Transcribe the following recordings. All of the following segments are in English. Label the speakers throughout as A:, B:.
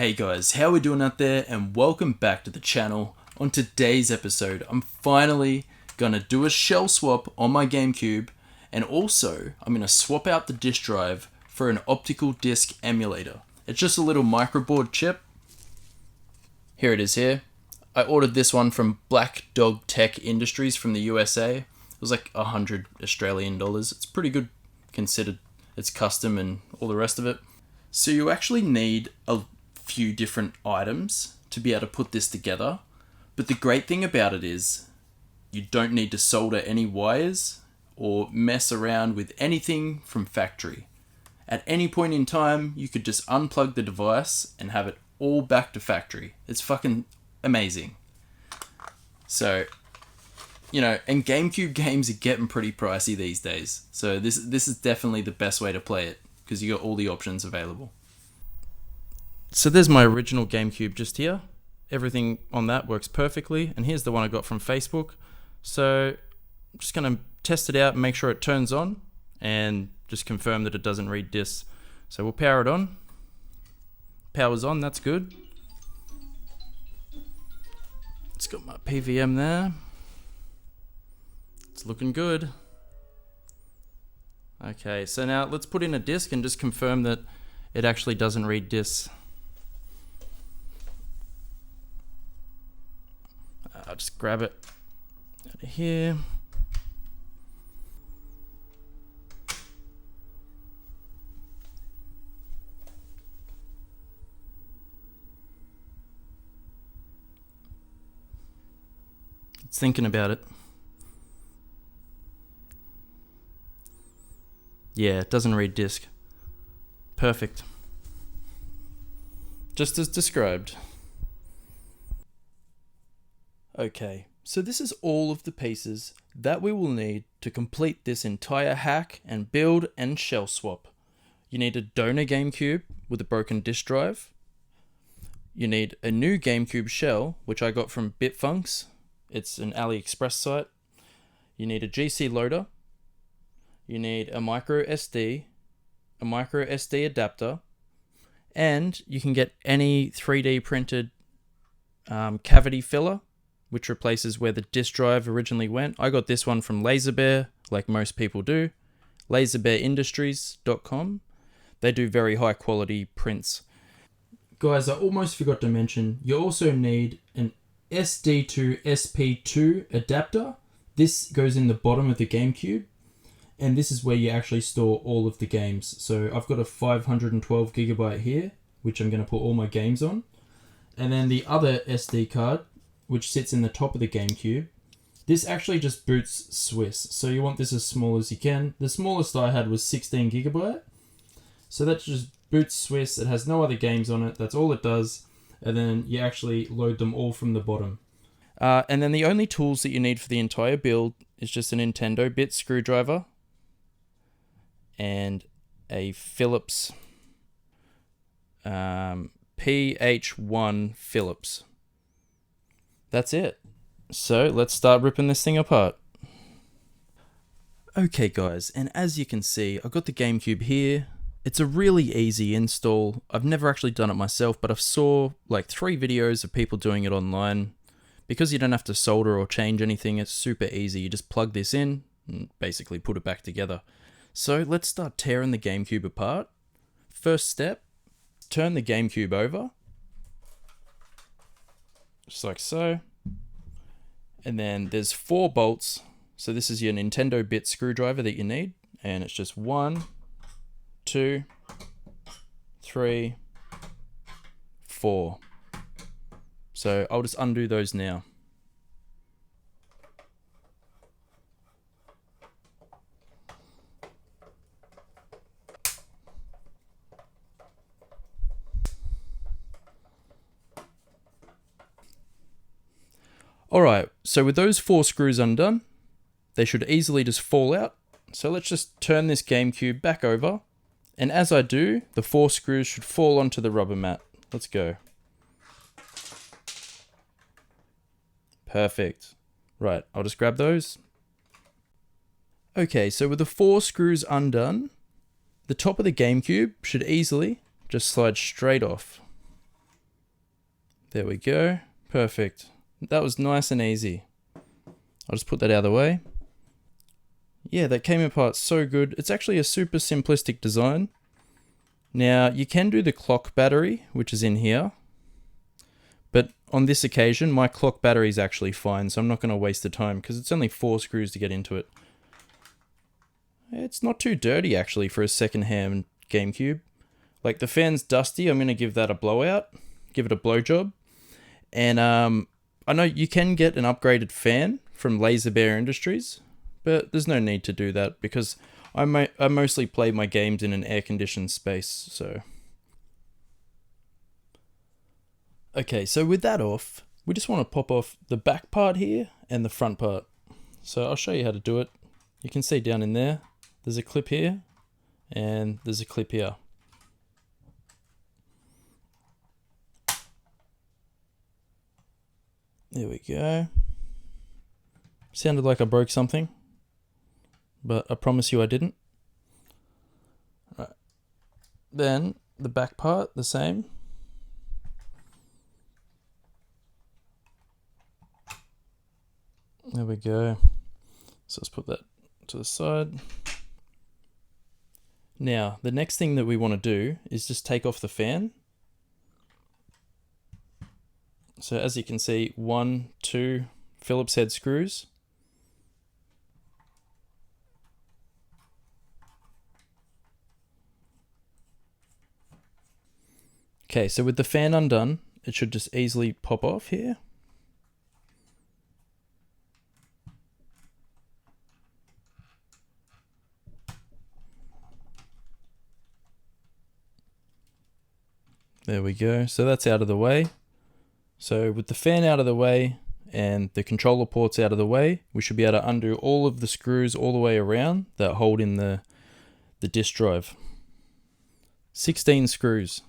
A: Hey guys, how we doing out there, and welcome back to the channel. On today's episode, I'm finally gonna do a shell swap on my GameCube, and also I'm gonna swap out the disk drive for an optical disc emulator. It's just a little microboard chip. Here it is here. I ordered this one from Black Dog Tech Industries from the USA. It was like 100 Australian dollars. It's pretty good considered it's custom and all the rest of it. So you actually need a few different items to be able to put this together, but the great thing about it is you don't need to solder any wires or mess around with anything from factory. At any point in time, you could just unplug the device and have it all back to factory. It's fucking amazing. So, and GameCube games are getting pretty pricey these days, so this is definitely the best way to play it because you got all the options available. So there's my original GameCube just here. Everything on that works perfectly. And here's the one I got from Facebook. So I'm just going to test it out and make sure it turns on and just confirm that it doesn't read discs. So we'll power it on. Power's on, that's good. It's got my PVM there. It's looking good. Okay, so now let's put in a disc and just confirm that it actually doesn't read discs. I'll just grab it out of here. It's thinking about it. Yeah, it doesn't read disk. Perfect. Just as described. Okay, so this is all of the pieces that we will need to complete this entire hack and build and shell swap. You need a donor GameCube with a broken disk drive. You need a new GameCube shell, which I got from Bitfunks. It's an AliExpress site. You need a GC loader. You need a micro SD adapter, and you can get any 3D printed cavity filler, which replaces where the disk drive originally went. I got this one from LaserBear, like most people do. LaserBearIndustries.com. They do very high quality prints. Guys, I almost forgot to mention, you also need an SD to SP2 adapter. This goes in the bottom of the GameCube, and this is where you actually store all of the games. So I've got a 512 gigabyte here, which I'm going to put all my games on. And then the other SD card, which sits in the top of the GameCube. This actually just boots Swiss, so you want this as small as you can. The smallest I had was 16 gigabyte. So that just boots Swiss. It has no other games on it. That's all it does. And then you actually load them all from the bottom. And then the only tools that you need for the entire build is just a Nintendo bit screwdriver and a Phillips PH1 Phillips. That's it. So let's start ripping this thing apart. Okay guys, and as you can see, I've got the GameCube here. It's a really easy install. I've never actually done it myself, but I've saw like 3 videos of people doing it online. Because you don't have to solder or change anything, it's super easy. You just plug this in and basically put it back together. So let's start tearing the GameCube apart. First step, turn the GameCube over. Just like so. And then there's 4 bolts. So this is your Nintendo bit screwdriver that you need. And it's just 1, 2, 3, 4. So I'll just undo those now. Alright, so with those 4 screws undone, they should easily just fall out. So let's just turn this GameCube back over. And as I do, the 4 screws should fall onto the rubber mat. Let's go. Perfect. Right, I'll just grab those. Okay, so with the 4 screws undone, the top of the GameCube should easily just slide straight off. There we go. Perfect. That was nice and easy. I'll just put that out of the way. Yeah, that came apart so good. It's actually a super simplistic design. Now, you can do the clock battery, which is in here. But on this occasion, my clock battery is actually fine, so I'm not going to waste the time because it's only 4 screws to get into it. It's not too dirty, actually, for a second-hand GameCube. Like, the fan's dusty. I'm going to give that a blowout. Give it a blowjob. And I know you can get an upgraded fan from Laser Bear Industries, but there's no need to do that because I mostly play my games in an air-conditioned space, so... Okay, so with that off, we just want to pop off the back part here and the front part. So I'll show you how to do it. You can see down in there, there's a clip here, and there's a clip here. There we go. Sounded like I broke something, but I promise you I didn't. Right. Then the back part, the same. There we go. So let's put that to the side. Now, the next thing that we want to do is just take off the fan. So as you can see, 1, 2 Phillips head screws. Okay, so with the fan undone, it should just easily pop off here. There we go. So that's out of the way. So with the fan out of the way and the controller ports out of the way, we should be able to undo all of the screws all the way around that hold in the disk drive. 16 screws.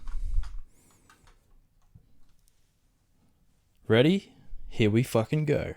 A: Ready? Here we fucking go.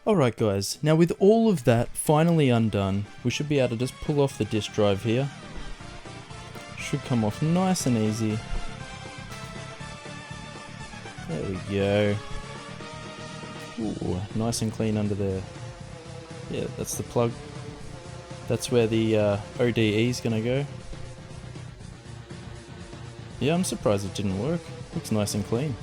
A: Alright guys, now with all of that finally undone, we should be able to just pull off the disk drive here. Should come off nice and easy. There we go. Ooh, nice and clean under there. Yeah, that's the plug. That's where the ODE is gonna go. Yeah, I'm surprised it didn't work. Looks nice and clean.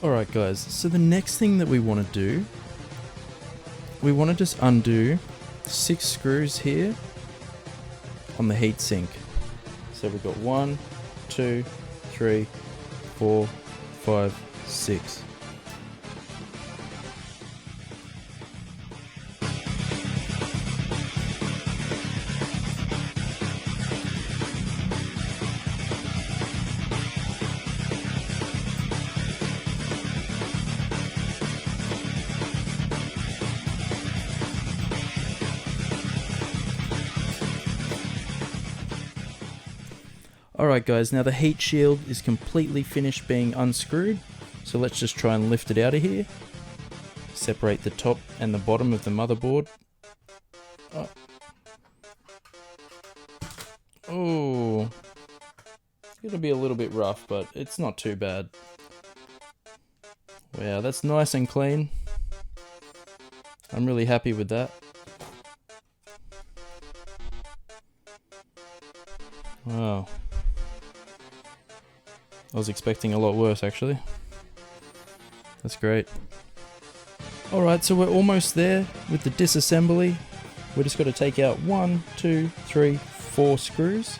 A: Alright guys, so the next thing that we want to do, we want to just undo 6 screws here on the heatsink. So we've got 1, 2, 3, 4, 5, 6. Alright guys, now the heat shield is completely finished being unscrewed, so let's just try and lift it out of here. Separate the top and the bottom of the motherboard. Oh, it'll be a little bit rough, but it's not too bad. Wow, that's nice and clean. I'm really happy with that. Wow. I was expecting a lot worse, actually. That's great. Alright, so we're almost there with the disassembly. We just got to take out 1, 2, 3, 4 screws.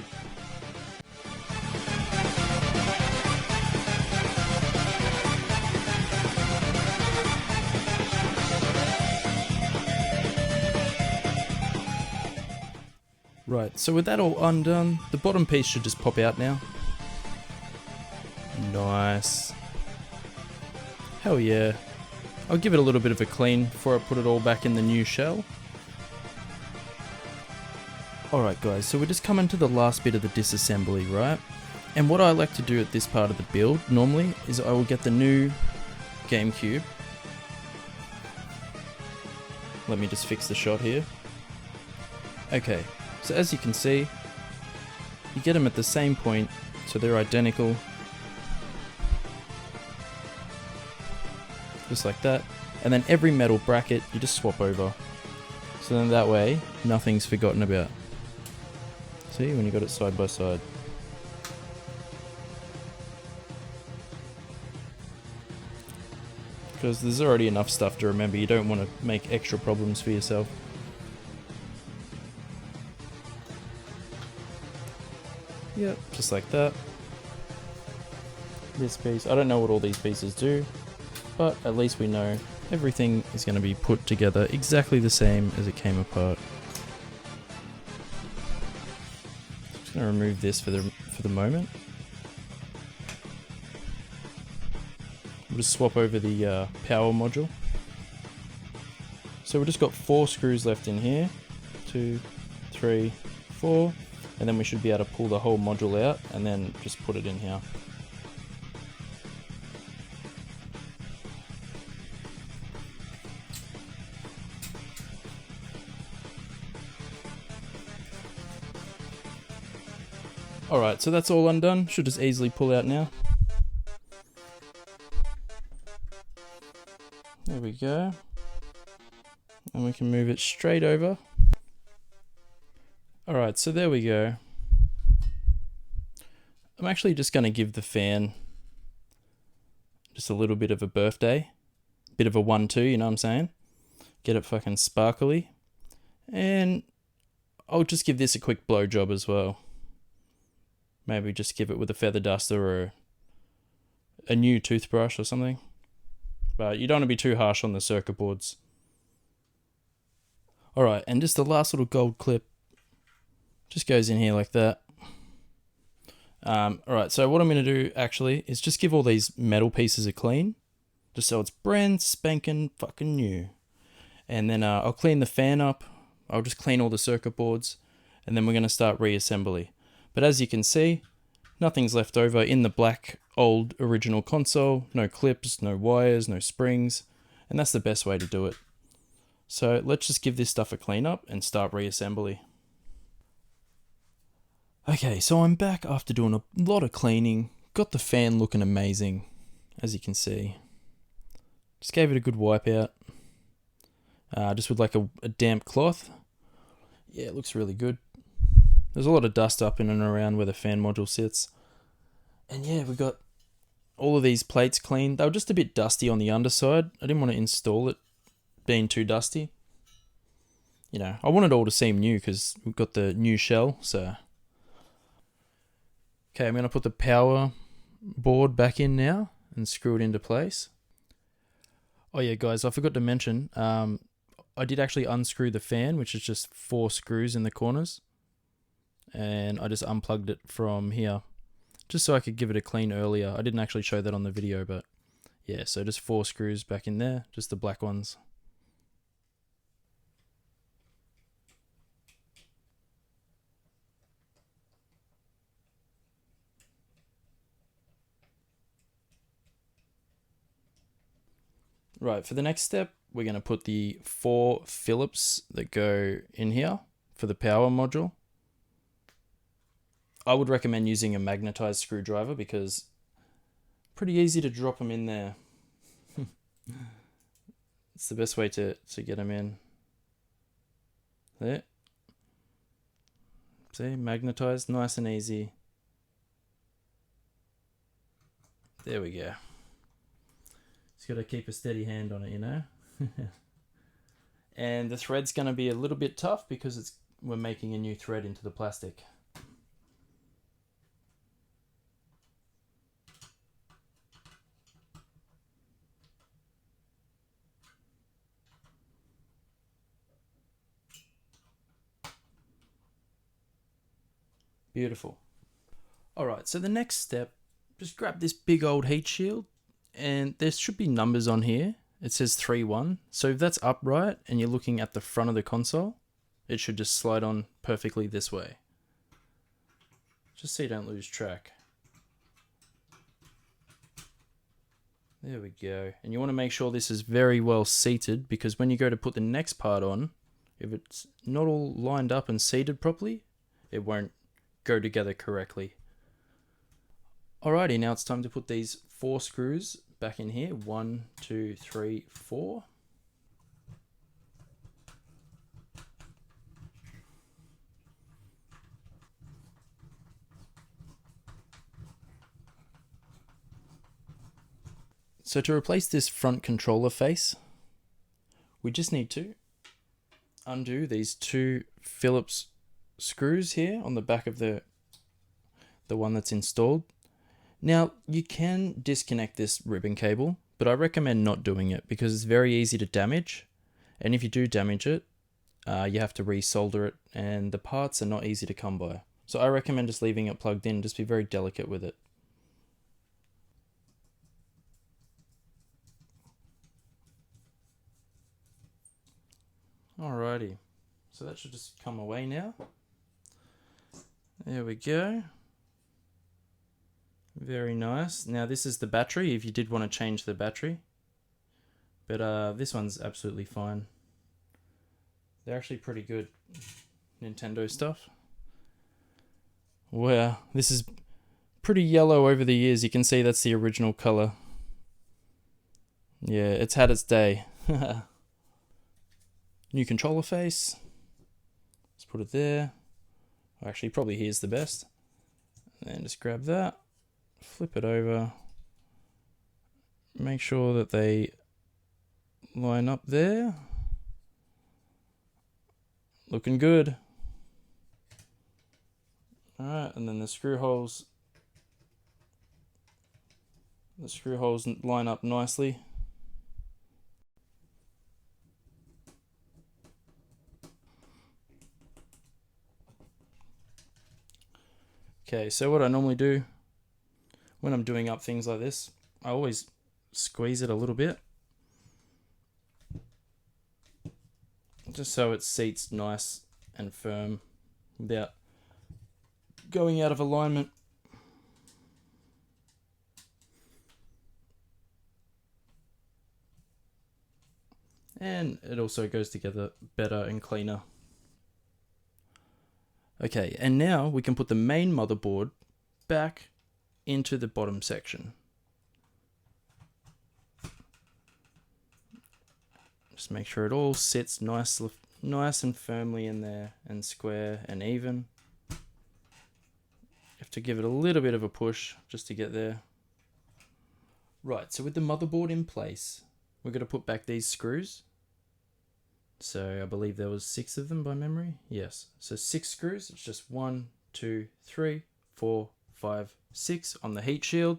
A: Right, so with that all undone, the bottom piece should just pop out now. Nice. Hell yeah. I'll give it a little bit of a clean before I put it all back in the new shell. Alright guys, so we're just coming to the last bit of the disassembly, right? And what I like to do at this part of the build, normally, is I will get the new GameCube. Let me just fix the shot here. Okay, so as you can see, you get them at the same point, so they're identical. Just like that. And then every metal bracket, you just swap over. So then that way, nothing's forgotten about. See, when you got it side by side. Because there's already enough stuff to remember, you don't want to make extra problems for yourself. Yep, just like that. This piece, I don't know what all these pieces do, but at least we know everything is going to be put together exactly the same as it came apart. Just going to remove this for the moment. We'll just swap over the power module. So we've just got 4 screws left in here. 2, 3, 4. And then we should be able to pull the whole module out and then just put it in here. Alright, so that's all undone. Should just easily pull out now. There we go. And we can move it straight over. Alright, so there we go. I'm actually just going to give the fan just a little bit of a birthday. Bit of a 1-2, you know what I'm saying? Get it fucking sparkly. And I'll just give this a quick blow job as well. Maybe just give it with a feather duster or a new toothbrush or something. But you don't want to be too harsh on the circuit boards. Alright, and just the last little gold clip just goes in here like that. Alright, so what I'm going to do actually is just give all these metal pieces a clean. Just so it's brand spanking fucking new. And then I'll clean the fan up. I'll just clean all the circuit boards. And then we're going to start reassembly. But as you can see, nothing's left over in the black old original console. No clips, no wires, no springs. And that's the best way to do it. So let's just give this stuff a clean up and start reassembly. Okay, so I'm back after doing a lot of cleaning. Got the fan looking amazing, as you can see. Just gave it a good wipe out. Just with like a damp cloth. Yeah, it looks really good. There's a lot of dust up in and around where the fan module sits. And yeah, we got all of these plates cleaned. They were just a bit dusty on the underside. I didn't want to install it being too dusty. You know, I wanted it all to seem new because we've got the new shell, so... Okay, I'm going to put the power board back in now and screw it into place. Oh yeah, guys, I forgot to mention, I did actually unscrew the fan, which is just 4 screws in the corners. And I just unplugged it from here, just so I could give it a clean earlier. I didn't actually show that on the video, but yeah, so just 4 screws back in there, just the black ones. Right, for the next step, we're going to put the 4 Phillips that go in here for the power module. I would recommend using a magnetized screwdriver because pretty easy to drop them in there. It's the best way to get them in. There. See, magnetized, nice and easy. There we go. Just got to keep a steady hand on it, you know. And the thread's going to be a little bit tough because we're making a new thread into the plastic. Beautiful. Alright, so the next step, just grab this big old heat shield, and there should be numbers on here. It says 3-1, so if that's upright and you're looking at the front of the console, it should just slide on perfectly this way. Just so you don't lose track. There we go. And you want to make sure this is very well seated, because when you go to put the next part on, if it's not all lined up and seated properly, it won't go together correctly. Alrighty, now it's time to put these 4 screws back in here. 1, 2, 3, 4. So to replace this front controller face, we just need to undo these 2 Phillips screws here on the back of the one that's installed. Now you can disconnect this ribbon cable, but I recommend not doing it because it's very easy to damage, and if you do damage it, you have to resolder it, and the parts are not easy to come by. So I recommend just leaving it plugged in. Just be very delicate with it. Alrighty, so that should just come away now. There we go. Very nice. Now this is the battery if you did want to change the battery. But this one's absolutely fine. They're actually pretty good Nintendo stuff. Wow, this is pretty yellow over the years. You can see that's the original color. Yeah, it's had its day. New controller face. Let's put it there. Actually, probably here's the best. And then just grab that, flip it over, make sure that they line up there. Looking good. Alright, and then the screw holes line up nicely. Okay, so what I normally do when I'm doing up things like this, I always squeeze it a little bit, just so it seats nice and firm without going out of alignment. And it also goes together better and cleaner. Okay, and now we can put the main motherboard back into the bottom section. Just make sure it all sits nice and firmly in there, and square and even. You have to give it a little bit of a push just to get there. Right, so with the motherboard in place, we're going to put back these screws. So I believe there was 6 of them by memory. Yes, so 6 screws. It's just 1, 2, 3, 4, 5, 6 on the heat shield,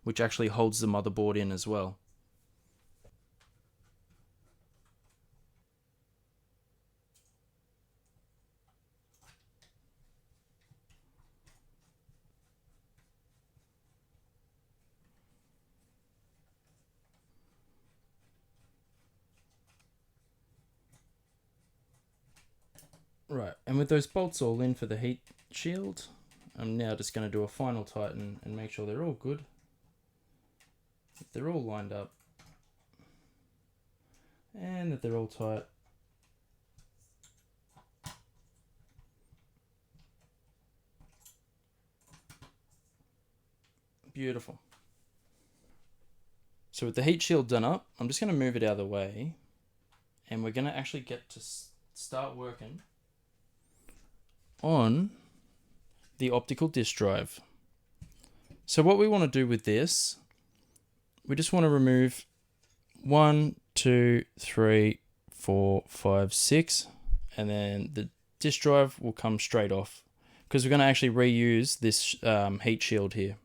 A: which actually holds the motherboard in as well. Right, and with those bolts all in for the heat shield, I'm now just going to do a final tighten and make sure they're all good. That they're all lined up. And that they're all tight. Beautiful. So with the heat shield done up, I'm just going to move it out of the way. And we're going to actually get to start working on the optical disk drive. So what we want to do with this, we just want to remove 1, 2, 3, 4, 5, 6, and then the disk drive will come straight off because we're going to actually reuse this heat shield here.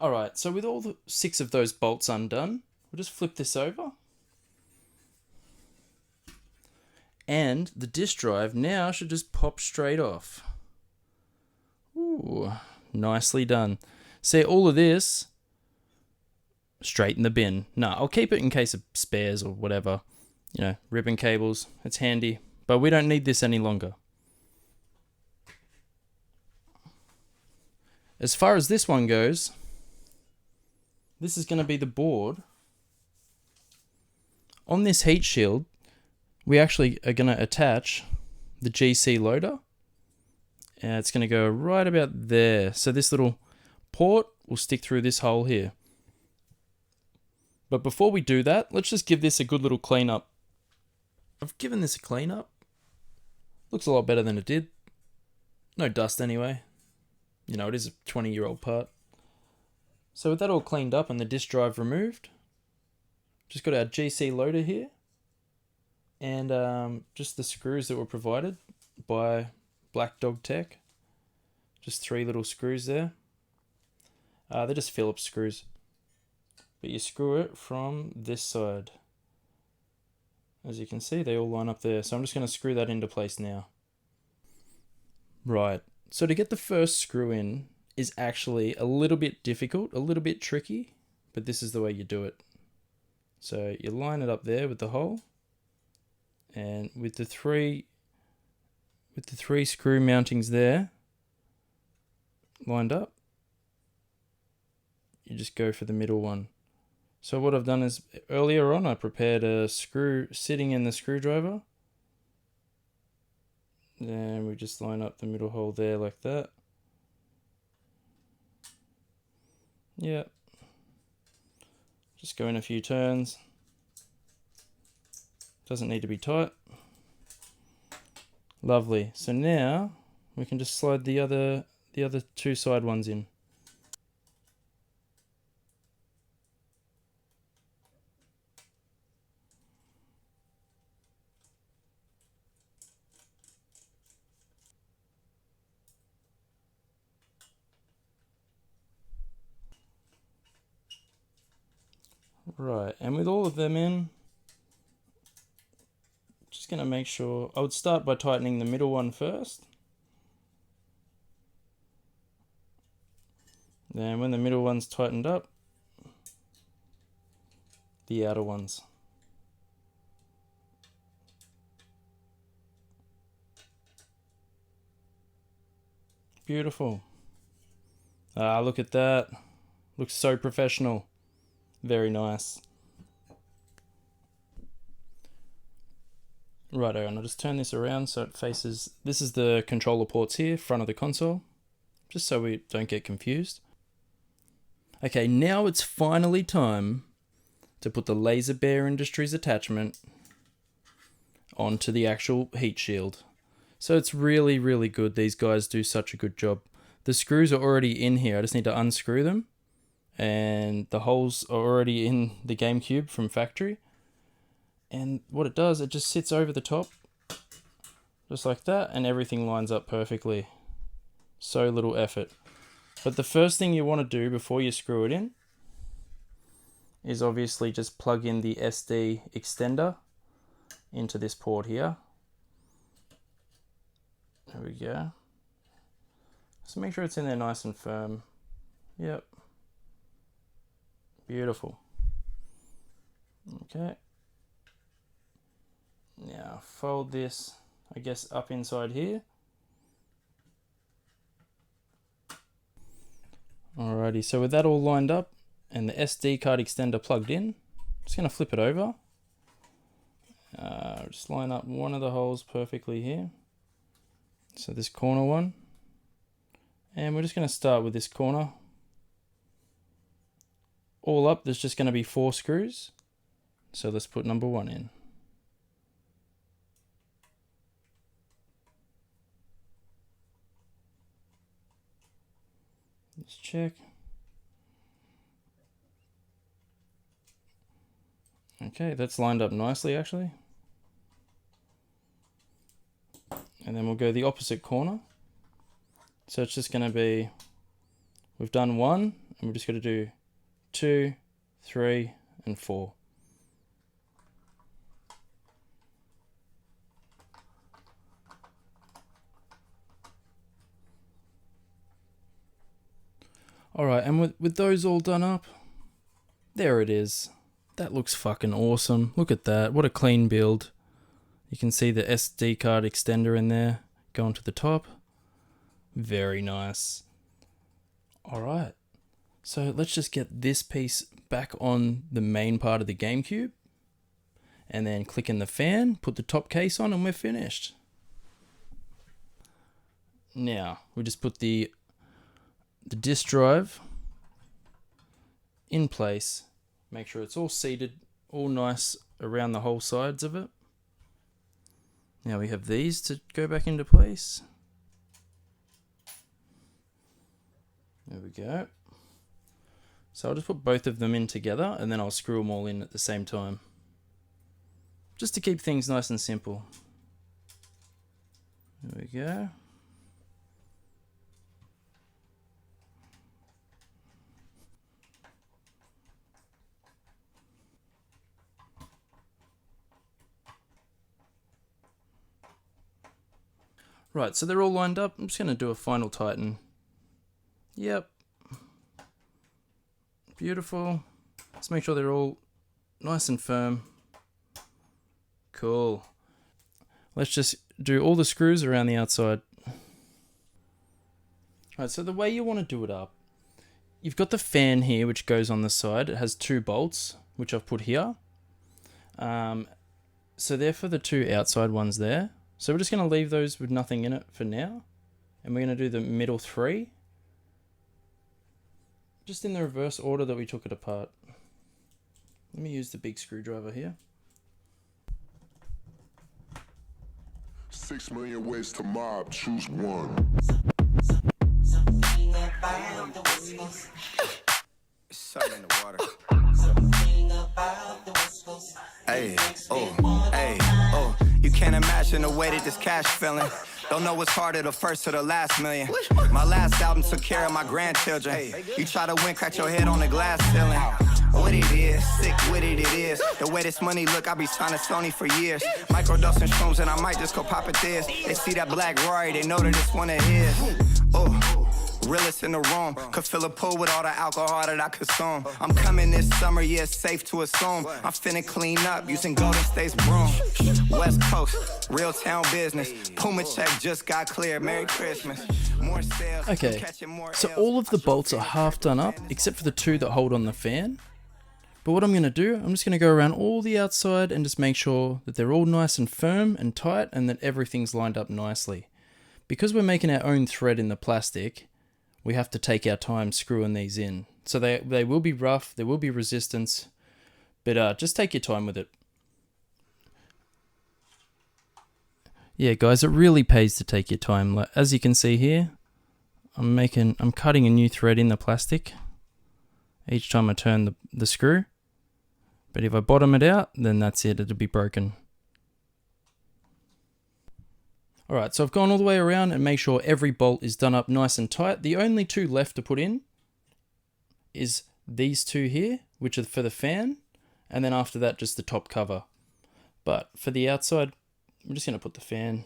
A: Alright, so with all the 6 of those bolts undone, we'll just flip this over. And the disk drive now should just pop straight off. Ooh, nicely done. See, all of this, straight in the bin. No, I'll keep it in case of spares or whatever. You know, ribbon cables, it's handy. But we don't need this any longer. As far as this one goes, this is going to be the board. On this heat shield, we actually are going to attach the GC loader. And it's going to go right about there. So this little port will stick through this hole here. But before we do that, let's just give this a good little cleanup. I've given this a cleanup. Looks a lot better than it did. No dust anyway. You know, it is a 20-year-old part. So with that all cleaned up and the disk drive removed, just got our GC loader here and just the screws that were provided by Black Dog Tech. Just 3 little screws there. They're just Phillips screws. But you screw it from this side. As you can see, they all line up there. So I'm just going to screw that into place now. Right. So to get the first screw in is actually a little bit difficult, a little bit tricky, but this is the way you do it. So you line it up there with the hole, and with the three screw mountings there lined up, you just go for the middle one. So what I've done is earlier on I prepared a screw sitting in the screwdriver. Then we just line up the middle hole there like that. Yeah. Just go in a few turns. Doesn't need to be tight. Lovely. So now we can just slide the other 2 side ones in. Right, and with all of them in, just going to make sure, I would start by tightening the middle one first. Then when the middle one's tightened up, the outer ones. Beautiful. Ah, look at that. Looks so professional. Very nice. Righto, and I'll just turn this around so it faces, this is the controller ports here, front of the console, just so we don't get confused. Okay, now it's finally time to put the Laser Bear Industries attachment onto the actual heat shield. So it's really, really good. These guys do such a good job. The screws are already in here. I just need to unscrew them. And the holes are already in the GameCube from factory. And what it does, it just sits over the top, just like that, and everything lines up perfectly. So little effort. But the first thing you want to do before you screw it in is obviously just plug in the SD extender into this port here. There we go. So make sure it's in there nice and firm. Yep. Beautiful. Okay. Now fold this, I guess, up inside here. Alrighty, so with that all lined up and the SD card extender plugged in, I'm just going to flip it over Just line up one of the holes perfectly here. So this corner one. And we're just going to start with this corner. All up, there's just going to be 4 screws. So let's put number 1 in. Let's check. Okay, that's lined up nicely actually. And then we'll go the opposite corner. So it's just going to be, we've done 1, and we're just going to do 2, 3, and 4. Alright, and with those all done up, there it is. That looks fucking awesome. Look at that. What a clean build. You can see the SD card extender in there going to the top. Very nice. Alright, so let's just get this piece back on the main part of the GameCube. And then click in the fan, put the top case on, and we're finished. Now, we just put the disk drive in place. Make sure it's all seated, all nice around the whole sides of it. Now we have these to go back into place. There we go. So I'll just put both of them in together and then I'll screw them all in at the same time. Just to keep things nice and simple. There we go. Right, so they're all lined up. I'm just going to do a final tighten. Yep. Beautiful. Let's make sure they're all nice and firm. Cool. Let's just do all the screws around the outside. Right, so the way you want to do it up, you've got the fan here which goes on the side. It has 2 bolts, which I've put here. So they're for the 2 outside ones there. So we're just going to leave those with nothing in it for now. And we're going to do the middle 3. Just in the reverse order that we took it apart. Let me use the big screwdriver here.
B: 6 million ways to mob, choose one.
C: Something in the water. Hey, oh. You can't imagine the way that this cash feeling. Don't know what's harder, the first or the last million. My last album took care of my grandchildren. You try to win, crack your head on the glass ceiling. What it is, sick with it is. The way this money look, I be signing Sony for years. Microdosing shrooms and I might just go pop it this. They see that black Rory, they know that it's one of his. Oh. Realest in the room, could fill a pool with all the alcohol that I consume. I'm coming this summer, yeah, it's safe to assume. I'm finna clean up using Golden State's broom. West Coast, real town business. Puma check just got cleared. Merry Christmas. More sales.
A: Okay, so all of the bolts are half done up, except for the 2 that hold on the fan. But what I'm going to do, I'm just going to go around all the outside and just make sure that they're all nice and firm and tight and that everything's lined up nicely. Because we're making our own thread in the plastic, we have to take our time screwing these in. So they will be rough, there will be resistance, but just take your time with it. Yeah guys, it really pays to take your time. Like, as you can see here, I'm cutting a new thread in the plastic each time I turn the screw. But if I bottom it out, then that's it, it'll be broken. Alright, so I've gone all the way around and make sure every bolt is done up nice and tight. The only 2 left to put in is these 2 here, which are for the fan, and then after that just the top cover. But for the outside, I'm just going to put the fan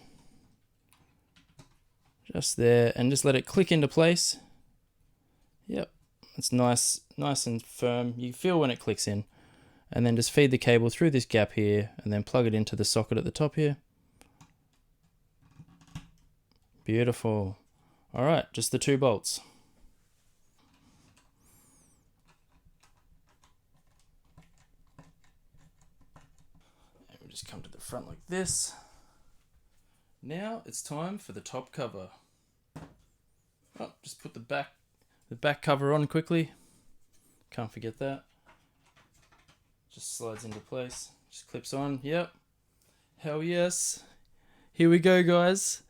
A: just there and just let it click into place. Yep, it's nice and firm. You feel when it clicks in. And then just feed the cable through this gap here and then plug it into the socket at the top here. Beautiful. Alright, just the 2 bolts. And we'll just come to the front like this. Now it's time for the top cover. Oh, just put the back cover on quickly. Can't forget that. Just slides into place. Just clips on. Yep. Hell yes. Here we go, guys.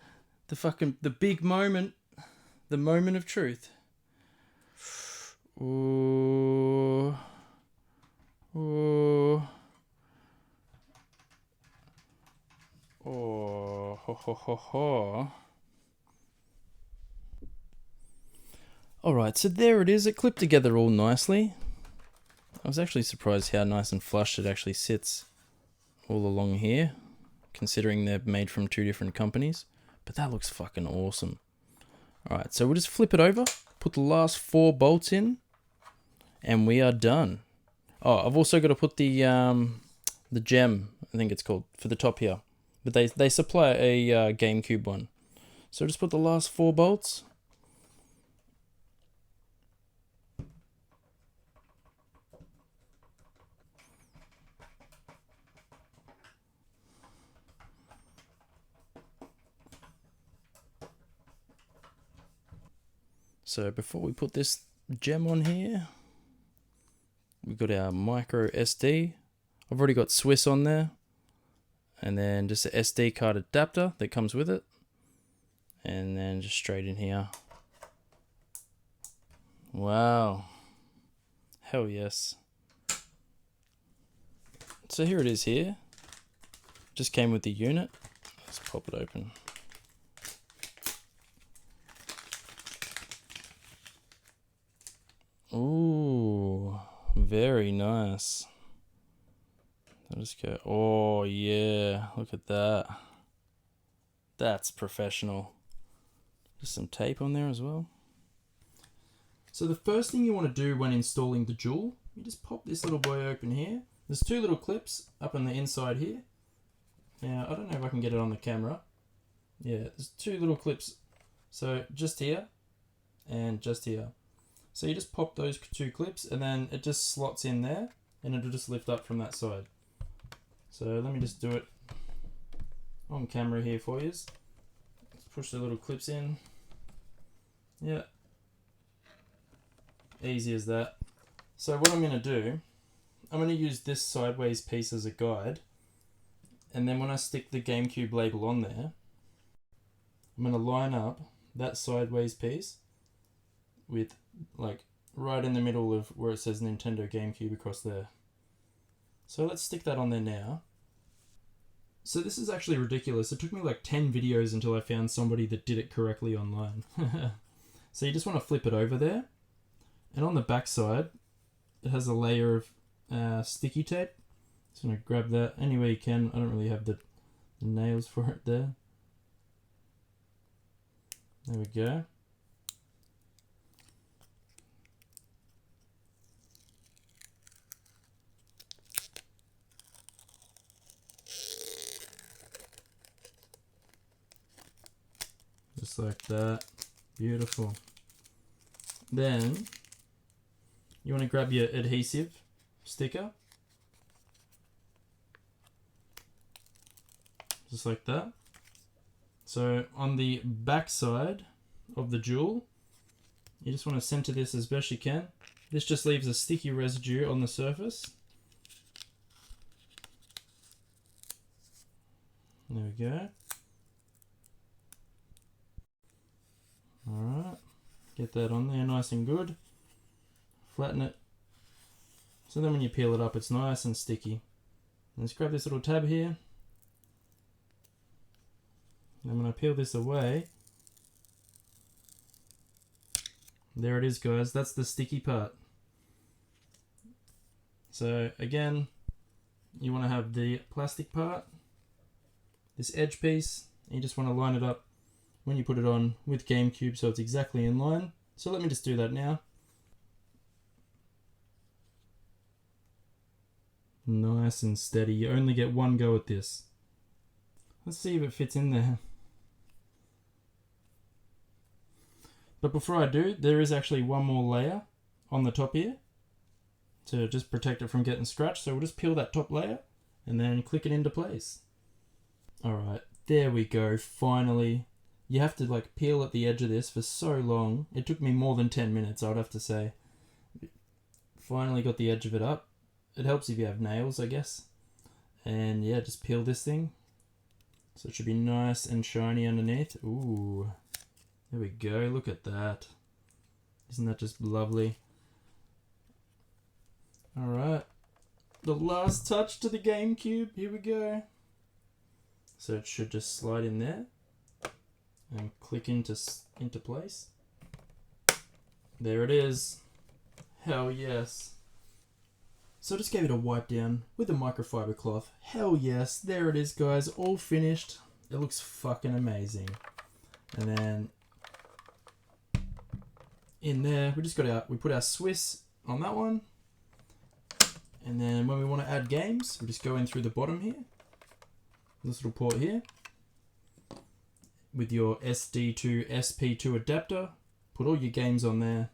A: The big moment. The moment of truth. Ooh. Ooh. Oh. Ho ho ho ho. Alright, so there it is. It clipped together all nicely. I was actually surprised how nice and flush it actually sits all along here, considering they're made from two different companies. But that looks fucking awesome. Alright, so we'll just flip it over, put the last 4 bolts in, and we are done. Oh, I've also got to put the gem, I think it's called, for the top here. But they supply a GameCube one. So just put the last 4 bolts. So before we put this gem on here, we've got our micro SD. I've already got Swiss on there. And then just a SD card adapter that comes with it. And then just straight in here. Wow. Hell yes. So here it is here. Just came with the unit. Let's pop it open. Ooh, very nice. I'll just go, oh yeah, look at that. That's professional. Just some tape on there as well. So the first thing you want to do when installing the Joule, you just pop this little boy open here. There's 2 little clips up on the inside here. Now, I don't know if I can get it on the camera. Yeah, there's 2 little clips. So just here and just here. So you just pop those 2 clips and then it just slots in there and it'll just lift up from that side. So let me just do it on camera here for you. Let's push the little clips in. Yeah. Easy as that. So what I'm going to do, I'm going to use this sideways piece as a guide. And then when I stick the GameCube label on there, I'm going to line up that sideways piece with like right in the middle of where it says Nintendo GameCube across there. So let's stick that on there now. So this is actually ridiculous. It took me like 10 videos until I found somebody that did it correctly online. So you just want to flip it over there. And on the back side, it has a layer of sticky tape. Just going to grab that any way you can. I don't really have the nails for it there. There we go. Just like that. Beautiful. Then you want to grab your adhesive sticker. Just like that. So on the back side of the Joule, you just want to center this as best you can. This just leaves a sticky residue on the surface. There we go. Alright, get that on there nice and good. Flatten it. So then when you peel it up, it's nice and sticky. Let's grab this little tab here. And when I peel this away, there it is, guys. That's the sticky part. So again, you want to have the plastic part, this edge piece, and you just want to line it up when you put it on with GameCube so it's exactly in line. So let me just do that now. Nice and steady. You only get one go at this. Let's see if it fits in there. But before I do, there is actually one more layer on the top here to just protect it from getting scratched. So we'll just peel that top layer and then click it into place. Alright, there we go, finally. You have to like peel at the edge of this for so long. It took me more than 10 minutes, I'd have to say. Finally got the edge of it up. It helps if you have nails, I guess. And yeah, just peel this thing. So it should be nice and shiny underneath. Ooh, there we go, look at that. Isn't that just lovely? Alright, the last touch to the GameCube, here we go. So it should just slide in there and click into place. There it is. Hell yes. So I just gave it a wipe down with a microfiber cloth. Hell yes, there it is guys, all finished. It looks fucking amazing. And then in there, we put our Swiss on that one. And then when we want to add games, we just go in through the bottom here. This little port here. With your SD to SP2 adapter. Put all your games on there.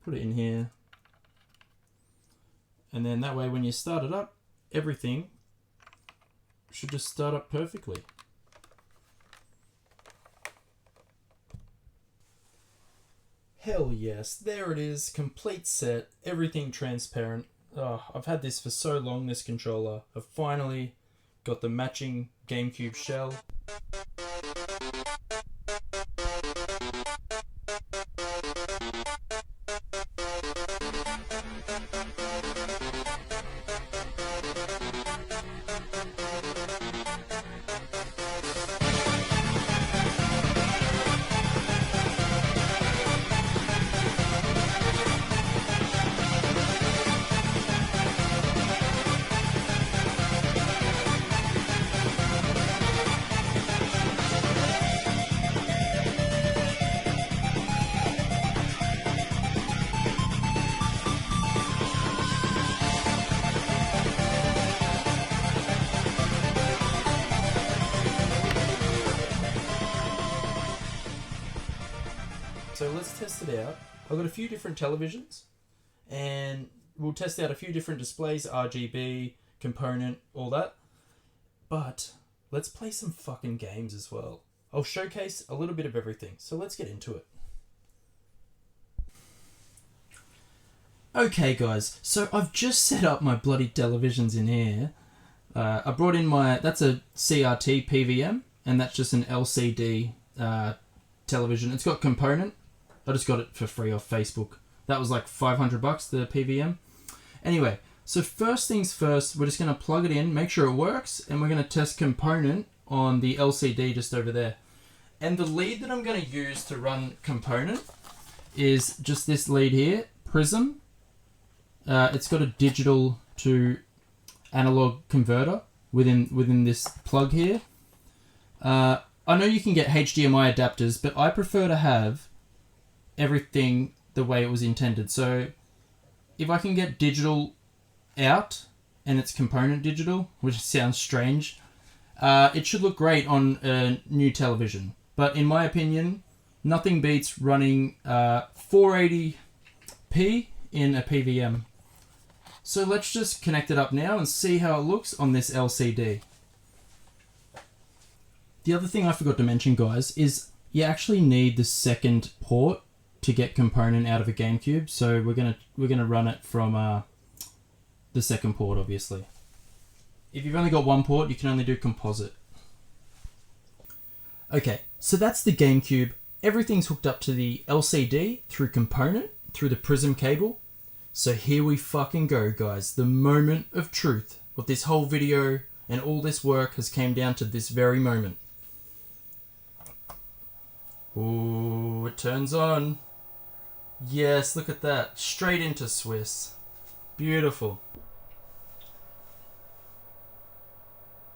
A: Put it in here. And then that way when you start it up, everything should just start up perfectly. Hell yes, there it is, complete set, everything transparent. Oh, I've had this for so long, this controller. I've finally got the matching GameCube shell. So let's test it out. I've got a few different televisions and we'll test out a few different displays, RGB, component, all that. But let's play some fucking games as well. I'll showcase a little bit of everything. So let's get into it. Okay guys, so I've just set up my bloody televisions in here. I brought in that's a CRT PVM and that's just an LCD television. It's got component. I just got it for free off Facebook. That was like $500, the PVM. Anyway, so first things first, we're just going to plug it in, make sure it works, and we're going to test component on the LCD just over there. And the lead that I'm going to use to run component is just this lead here, Prism. It's got a digital to analog converter within this plug here. I know you can get HDMI adapters, but I prefer to have everything the way it was intended. So if I can get digital out and it's component digital, which sounds strange, it should look great on a new television. But in my opinion, nothing beats running 480p in a PVM. So let's just connect it up now and see how it looks on this LCD. The other thing I forgot to mention, guys, is you actually need the second port to get component out of a GameCube. So we're gonna run it from the second port, obviously. If you've only got one port, you can only do composite. Okay, so that's the GameCube. Everything's hooked up to the LCD through component, through the Prism cable. So here we fucking go, guys. The moment of truth of this whole video and all this work has came down to this very moment. Ooh, it turns on. Yes, look at that. Straight into Swiss. Beautiful.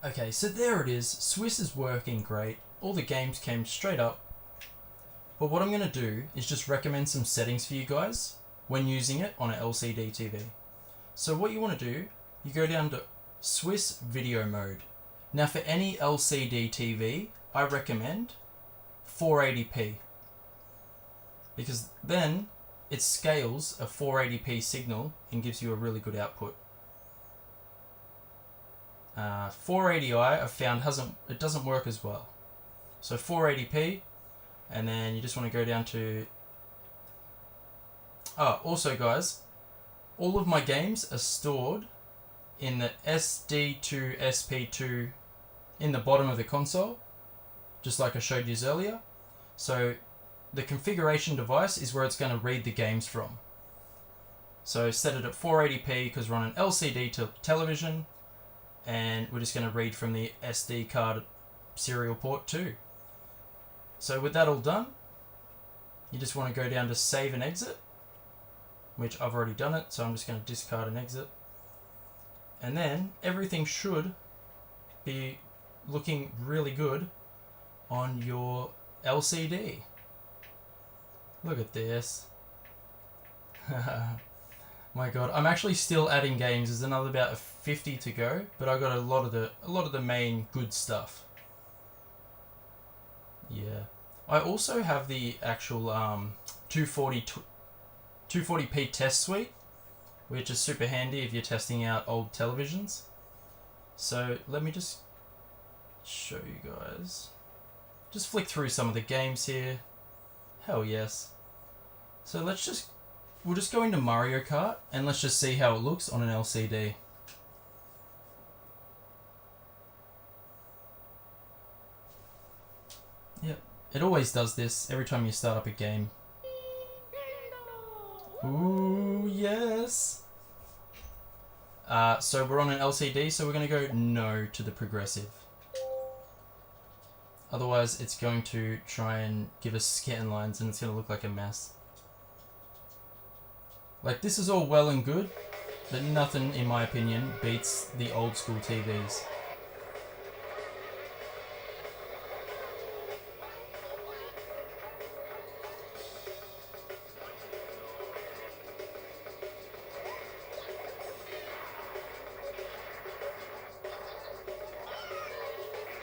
A: Okay, so there it is. Swiss is working great. All the games came straight up. But what I'm going to do is just recommend some settings for you guys when using it on an LCD TV. So what you want to do, you go down to Swiss video mode. Now for any LCD TV, I recommend 480p. Because then it scales a 480p signal and gives you a really good output. 480i I've found it doesn't work as well. So 480p, and then you just want to go down to... Oh, also guys, all of my games are stored in the SD to SP2 in the bottom of the console, just like I showed you earlier. So the configuration device is where it's going to read the games from. So set it at 480p because we're on an LCD television, and we're just going to read from the SD card serial port too. So with that all done, you just want to go down to save and exit, which I've already done it, so I'm just going to discard and exit. And then everything should be looking really good on your LCD. Look at this. My god, I'm actually still adding games. There's another about 50 to go, but I got a lot of the main good stuff. Yeah. I also have the actual 240p test suite, which is super handy if you're testing out old televisions. So let me just show you guys. Just flick through some of the games here. Hell yes. So we'll just go into Mario Kart and let's just see how it looks on an LCD. Yep, it always does this every time you start up a game. Ooh, yes! So we're on an LCD, so we're going to go no to the progressive. Otherwise, it's going to try and give us scan lines and it's going to look like a mess. Like, this is all well and good, but nothing, in my opinion, beats the old school TVs.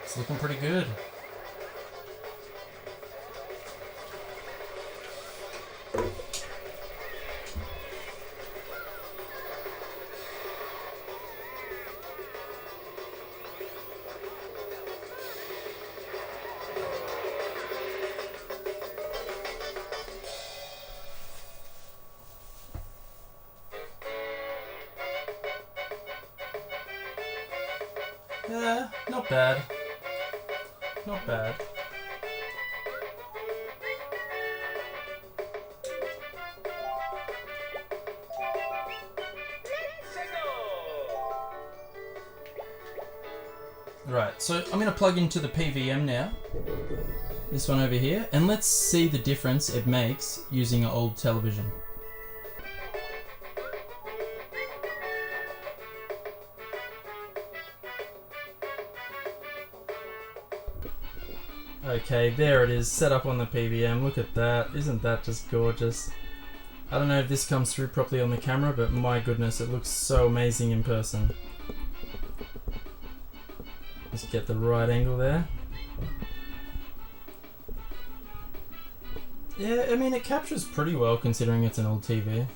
A: It's looking pretty good. Yeah, not bad. Not bad. Right, so I'm going to plug into the PVM now. This one over here. And let's see the difference it makes using an old television. Okay, there it is, set up on the PVM. Look at that. Isn't that just gorgeous? I don't know if this comes through properly on the camera, but my goodness, it looks so amazing in person. Just get the right angle there. Yeah, I mean, it captures pretty well considering it's an old TV.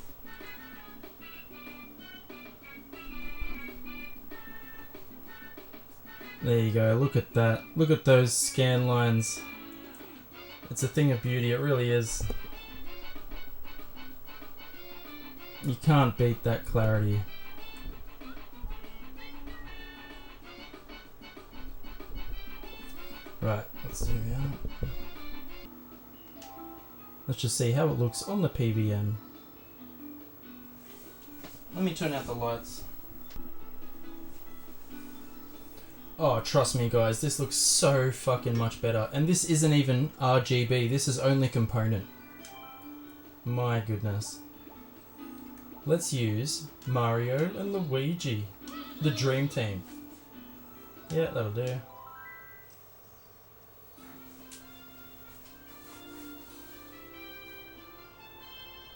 A: There you go, look at that. Look at those scan lines. It's a thing of beauty, it really is. You can't beat that clarity. Right, let's zoom out. Let's just see how it looks on the PVM. Let me turn out the lights. Oh, trust me guys, this looks so fucking much better. And this isn't even RGB, this is only component. My goodness. Let's use Mario and Luigi, the Dream Team. Yeah, that'll do.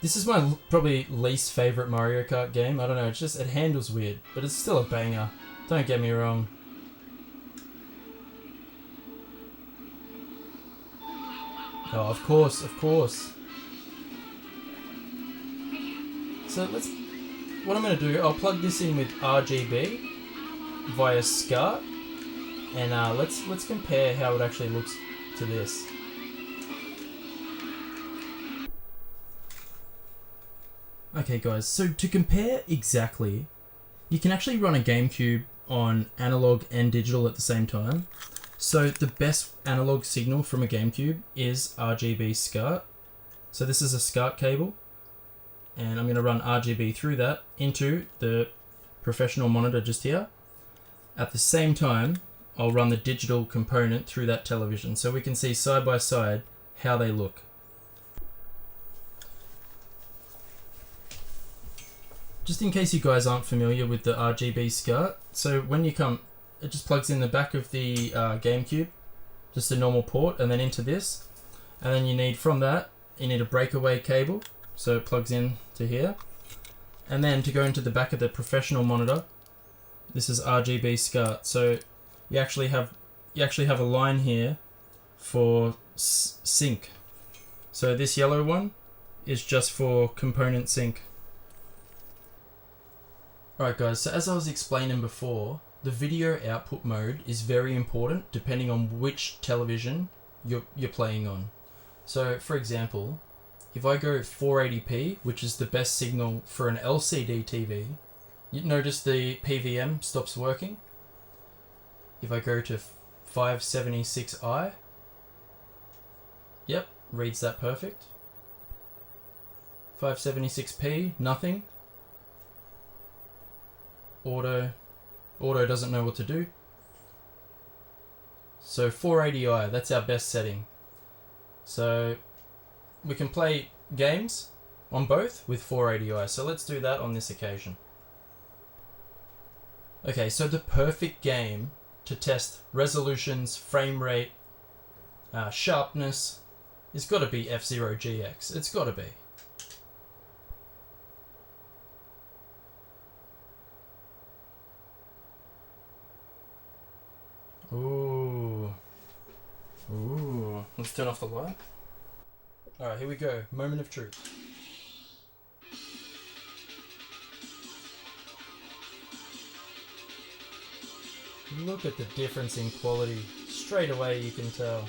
A: This is my probably least favourite Mario Kart game. I don't know, it's just, it handles weird, but it's still a banger. Don't get me wrong. Oh, of course, of course. So what I'm going to do, I'll plug this in with RGB, via SCART, and let's compare how it actually looks to this. Okay guys, so to compare exactly, you can actually run a GameCube on analog and digital at the same time. So the best analog signal from a GameCube is RGB SCART. So this is a SCART cable, and I'm going to run RGB through that into the professional monitor just here. At the same time, I'll run the digital component through that television so we can see side by side how they look. Just in case you guys aren't familiar with the RGB SCART, so when you come, it just plugs in the back of the GameCube, just a normal port, and then into this, and then you need, from that, you need a breakaway cable, so it plugs in to here, and then to go into the back of the professional monitor, this is RGB SCART. So you actually have a line here for sync. So this yellow one is just for component sync. Alright guys, so as I was explaining before, the video output mode is very important depending on which television you're playing on. So for example, if I go 480p, which is the best signal for an LCD TV, you notice the PVM stops working. If I go to 576i, yep, reads that perfect. 576p, nothing. Auto doesn't know what to do. So 480i, that's our best setting. So we can play games on both with 480i. So let's do that on this occasion. Okay, so the perfect game to test resolutions, frame rate, sharpness, it's got to be F-Zero GX. It's got to be. Ooh. Let's turn off the light. Alright, here we go. Moment of truth. Look at the difference in quality. Straight away you can tell.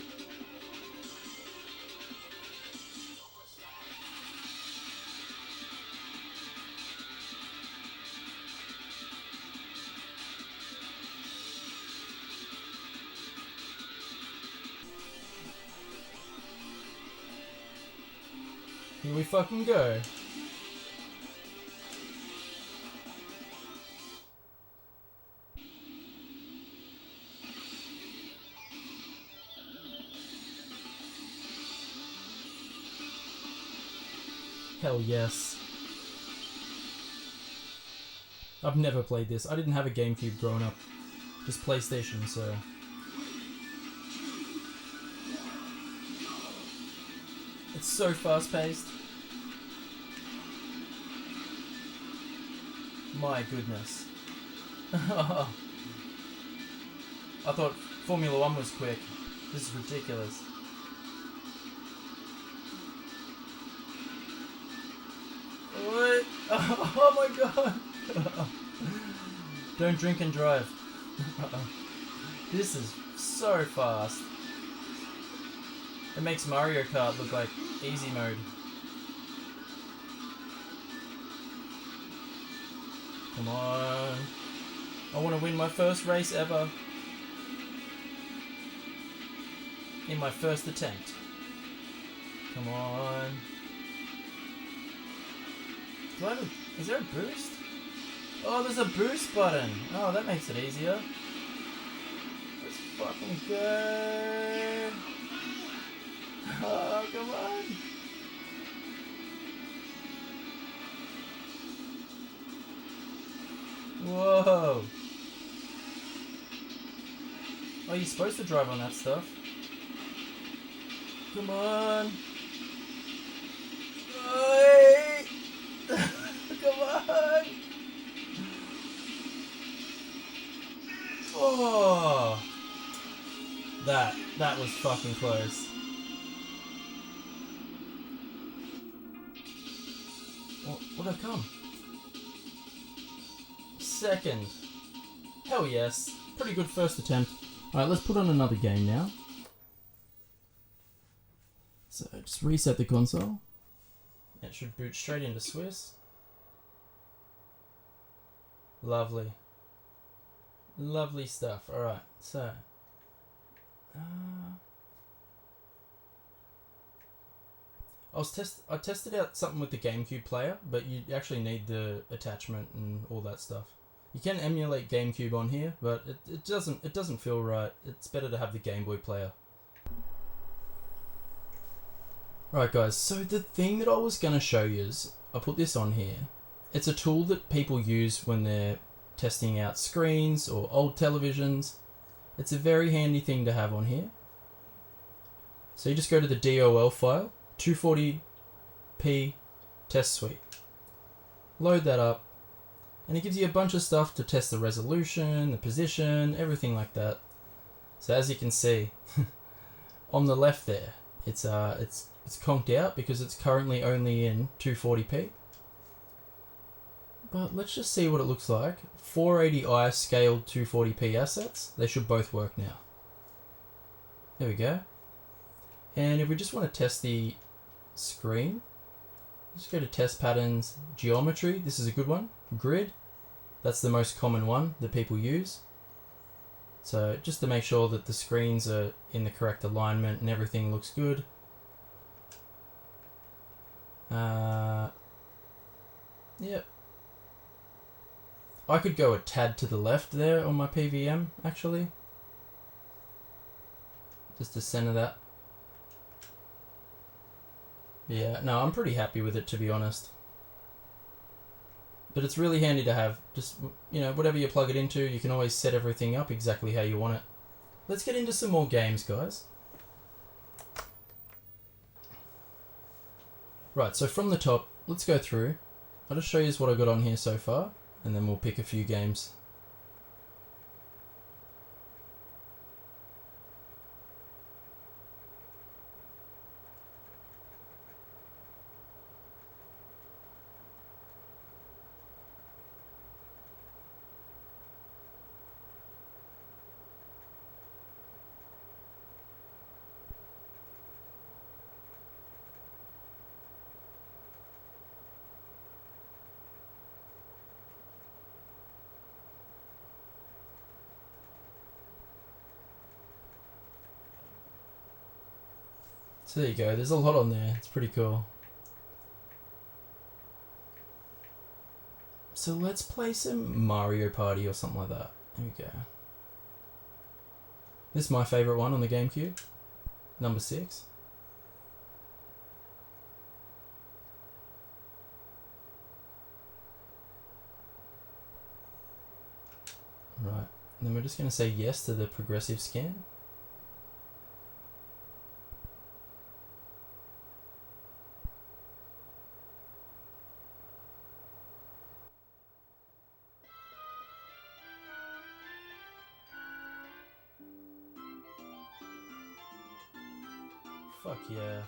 A: Here we fucking go. Hell yes. I've never played this. I didn't have a GameCube growing up. Just PlayStation, so... It's so fast-paced. My goodness. I thought Formula 1 was quick. This is ridiculous. What? Oh my god! Don't drink and drive. This is so fast. It makes Mario Kart look like easy mode. Come on. I want to win my first race ever. In my first attempt. Come on. Is there a boost? Oh, there's a boost button. Oh, that makes it easier. Let's fucking go. Oh, come on. Whoa. Oh, you're supposed to drive on that stuff. Come on. Oi. Come on. Oh. That was fucking close. Would I come? Second. Hell yes. Pretty good first attempt. Alright, let's put on another game now. So just reset the console. It should boot straight into Swiss. Lovely. Lovely stuff. Alright, so... I tested out something with the GameCube player, but you actually need the attachment and all that stuff. You can emulate GameCube on here, but it doesn't feel right. It's better to have the Game Boy player. Right guys, so the thing that I was going to show you is, I put this on here. It's a tool that people use when they're testing out screens or old televisions. It's a very handy thing to have on here. So you just go to the DOL file, 240p test suite. Load that up, and it gives you a bunch of stuff to test the resolution, the position, everything like that. So as you can see, on the left there, it's conked out because it's currently only in 240p. But let's just see what it looks like. 480i scaled 240p assets. They should both work now. There we go. And if we just want to test the screen, just go to test patterns, geometry. This is a good one. Grid. That's the most common one that people use. So just to make sure that the screens are in the correct alignment and everything looks good. Yep. I could go a tad to the left there on my PVM, actually. Just to center that. Yeah, no, I'm pretty happy with it, to be honest. But it's really handy to have. Just, you know, whatever you plug it into, you can always set everything up exactly how you want it. Let's get into some more games, guys. Right, so from the top, let's go through. I'll just show you what I got on here so far, and then we'll pick a few games. So there you go, there's a lot on there, it's pretty cool. So let's play some Mario Party or something like that. There we go. This is my favourite one on the GameCube. Number 6. Right, and then we're just going to say yes to the progressive scan. Fuck yeah.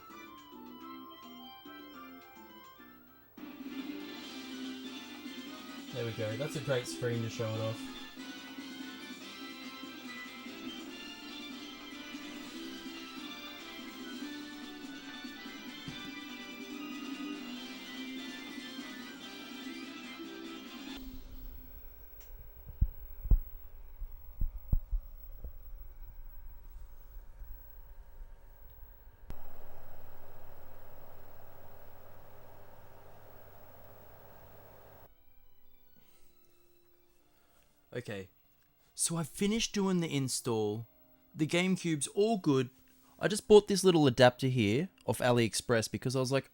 A: There we go, that's a great screen to show it off. Okay, so I've finished doing the install. The GameCube's all good. I just bought this little adapter here off AliExpress because I was like,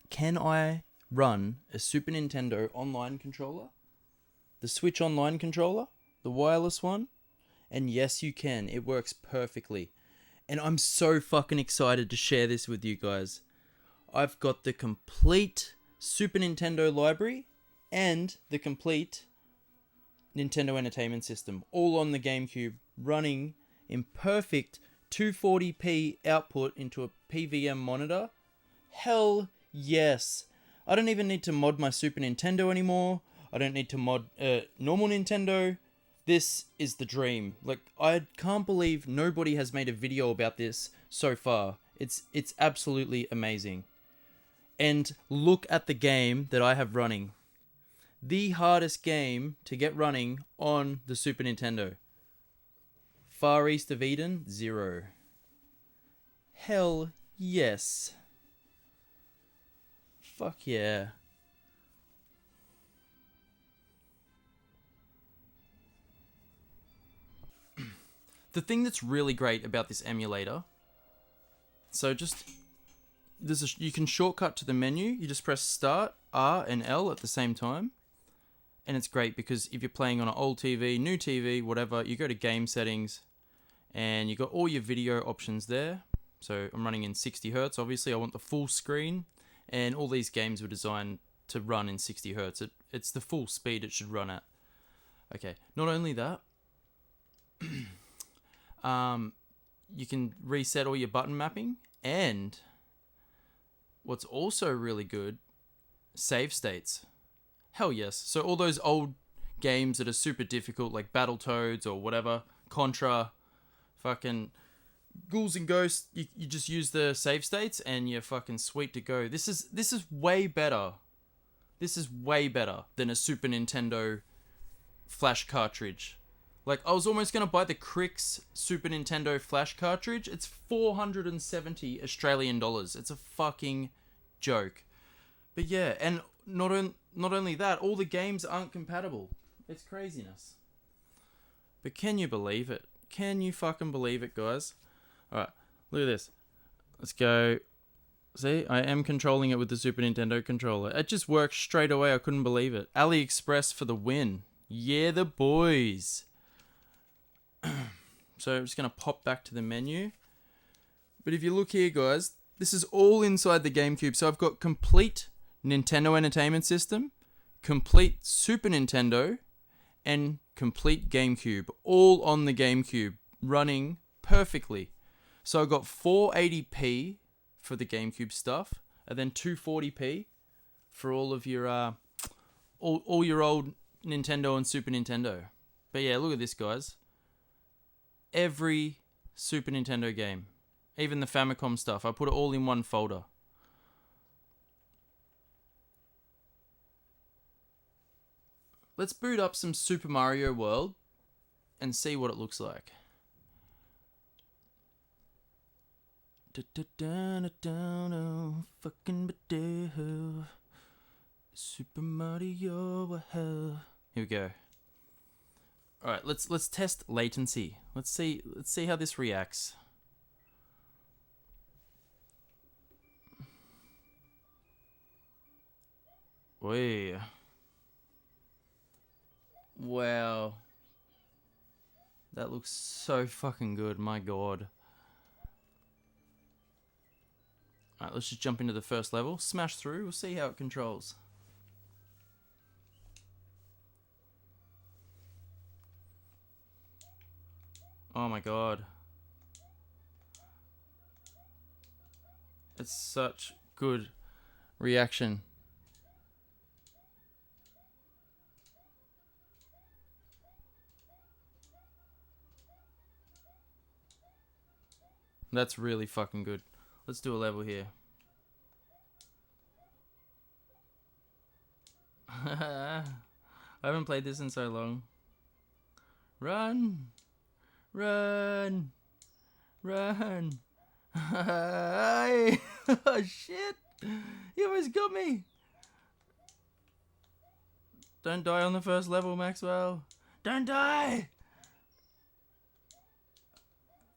A: can I run a Super Nintendo online controller? The Switch online controller? The wireless one? And yes, you can. It works perfectly. And I'm so fucking excited to share this with you guys. I've got the complete Super Nintendo library and the complete Nintendo Entertainment System, all on the GameCube, running in perfect 240p output into a PVM monitor. Hell yes! I don't even need to mod my Super Nintendo anymore. I don't need to mod normal Nintendo. This is the dream. Like, I can't believe nobody has made a video about this so far. It's absolutely amazing. And look at the game that I have running. The hardest game to get running on the Super Nintendo. Far East of Eden, 0. Hell yes. Fuck yeah. The thing that's really great about this emulator, so you can shortcut to the menu. You just press start, R and L at the same time. And it's great because if you're playing on an old TV, new TV, whatever, you go to game settings and you got all your video options there. So I'm running in 60 Hertz. Obviously I want the full screen, and all these games were designed to run in 60 Hertz. It's the full speed it should run at. Okay, not only that, you can reset all your button mapping, and what's also really good, save states. Hell yes. So all those old games that are super difficult, like Battletoads or whatever, Contra, fucking Ghouls and Ghosts, you just use the save states and you're fucking sweet to go. This is way better. This is way better than a Super Nintendo flash cartridge. Like, I was almost going to buy the Crix Super Nintendo flash cartridge. It's 470 Australian dollars. It's a fucking joke. But yeah, and not only that, all the games aren't compatible. It's craziness. But can you believe it? Can you fucking believe it, guys? Alright, look at this. Let's go. See, I am controlling it with the Super Nintendo controller. It just works straight away. I couldn't believe it. AliExpress for the win. Yeah, the boys. So I'm just going to pop back to the menu. But if you look here, guys, this is all inside the GameCube. So I've got complete Nintendo Entertainment System, complete Super Nintendo, and complete GameCube. All on the GameCube, running perfectly. So I've got 480p for the GameCube stuff, and then 240p for all of your all your old Nintendo and Super Nintendo. But yeah, look at this, guys. Every Super Nintendo game, even the Famicom stuff, I put it all in one folder. Let's boot up some Super Mario World and see what it looks like. Fucking Super Mario. Here we go. All right, let's test latency. Let's see how this reacts. Oi. Wow. That looks so fucking good, my god. Alright, let's just jump into the first level. Smash through, we'll see how it controls. Oh my god. It's such good reaction. That's really fucking good. Let's do a level here. I haven't played this in so long. Run! Run! Run! Oh shit! You almost got me! Don't die on the first level, Maxwell! Don't die!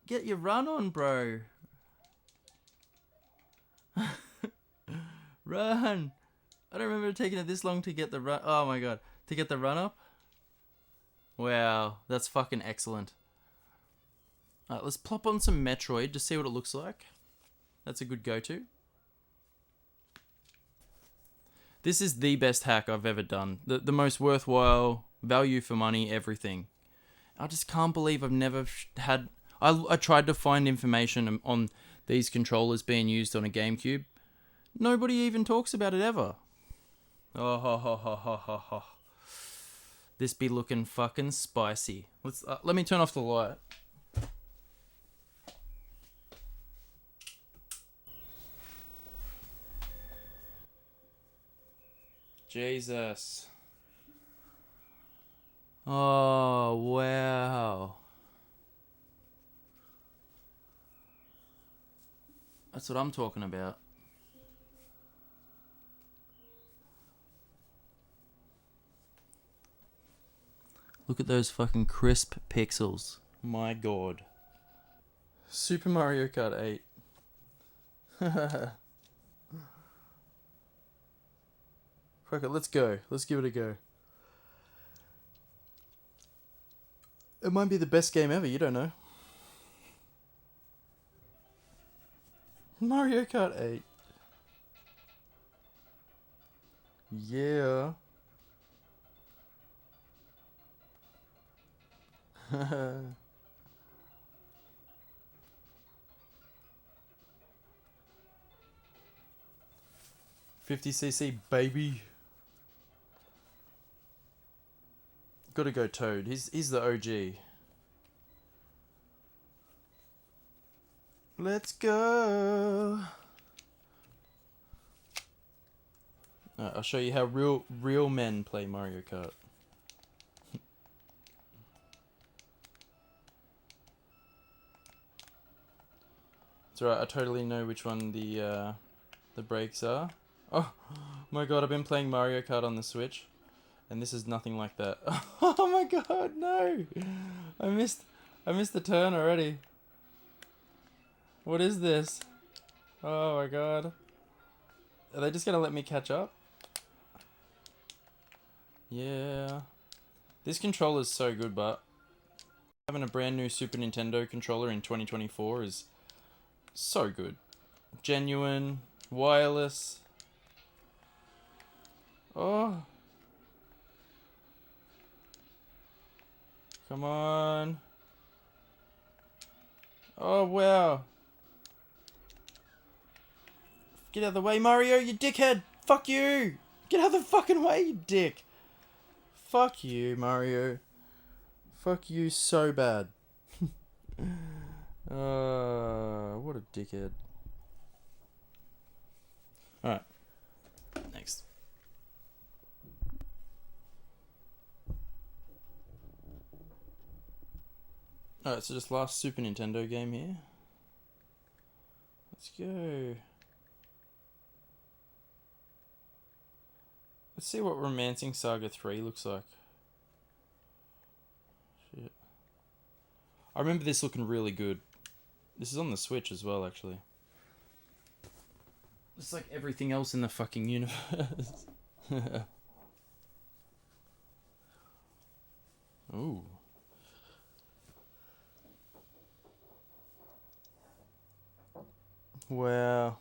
A: Get your run on, bro! Run! I don't remember taking it this long to get the run. Oh my god. To get the run up? Wow, that's fucking excellent. Alright, let's plop on some Metroid to see what it looks like. That's a good go-to. This is the best hack I've ever done. The most worthwhile, value for money, everything. I just can't believe I've never had... I tried to find information on these controllers being used on a GameCube. Nobody even talks about it ever. Oh, ho, ho, ho, ho, ho, ho. This be looking fucking spicy. Let me turn off the light. Jesus. Oh, wow. That's what I'm talking about. Look at those fucking crisp pixels. My god. Super Mario Kart 8. Fuck it, let's go. Let's give it a go. It might be the best game ever, you don't know. Mario Kart 8. Yeah. 50cc baby. Gotta go Toad. He's the OG. Let's go. I'll show you how real men play Mario Kart. It's alright, I totally know which one the brakes are. Oh my god, I've been playing Mario Kart on the Switch, and this is nothing like that. Oh my god, no! I missed the turn already. What is this? Oh my god. Are they just gonna let me catch up? Yeah. This controller is so good, but having a brand new Super Nintendo controller in 2024 is so good. Genuine, wireless. Oh. Come on. Oh, wow. Get out of the way, Mario, you dickhead! Fuck you! Get out of the fucking way, you dick! Fuck you, Mario. Fuck you so bad. What a dickhead. Alright. Next. Alright, so just last Super Nintendo game here. Let's go. Let's see what Romancing Saga 3 looks like. Shit. I remember this looking really good. This is on the Switch as well, actually. It's like everything else in the fucking universe. Ooh. Wow.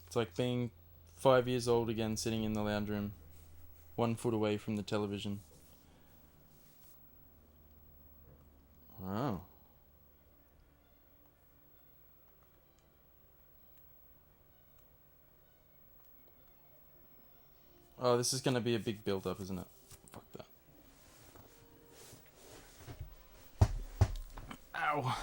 A: It's like being 5 years old again, sitting in the lounge room, 1 foot away from the television. Wow. Oh, this is going to be a big build-up, isn't it? Fuck that. Ow.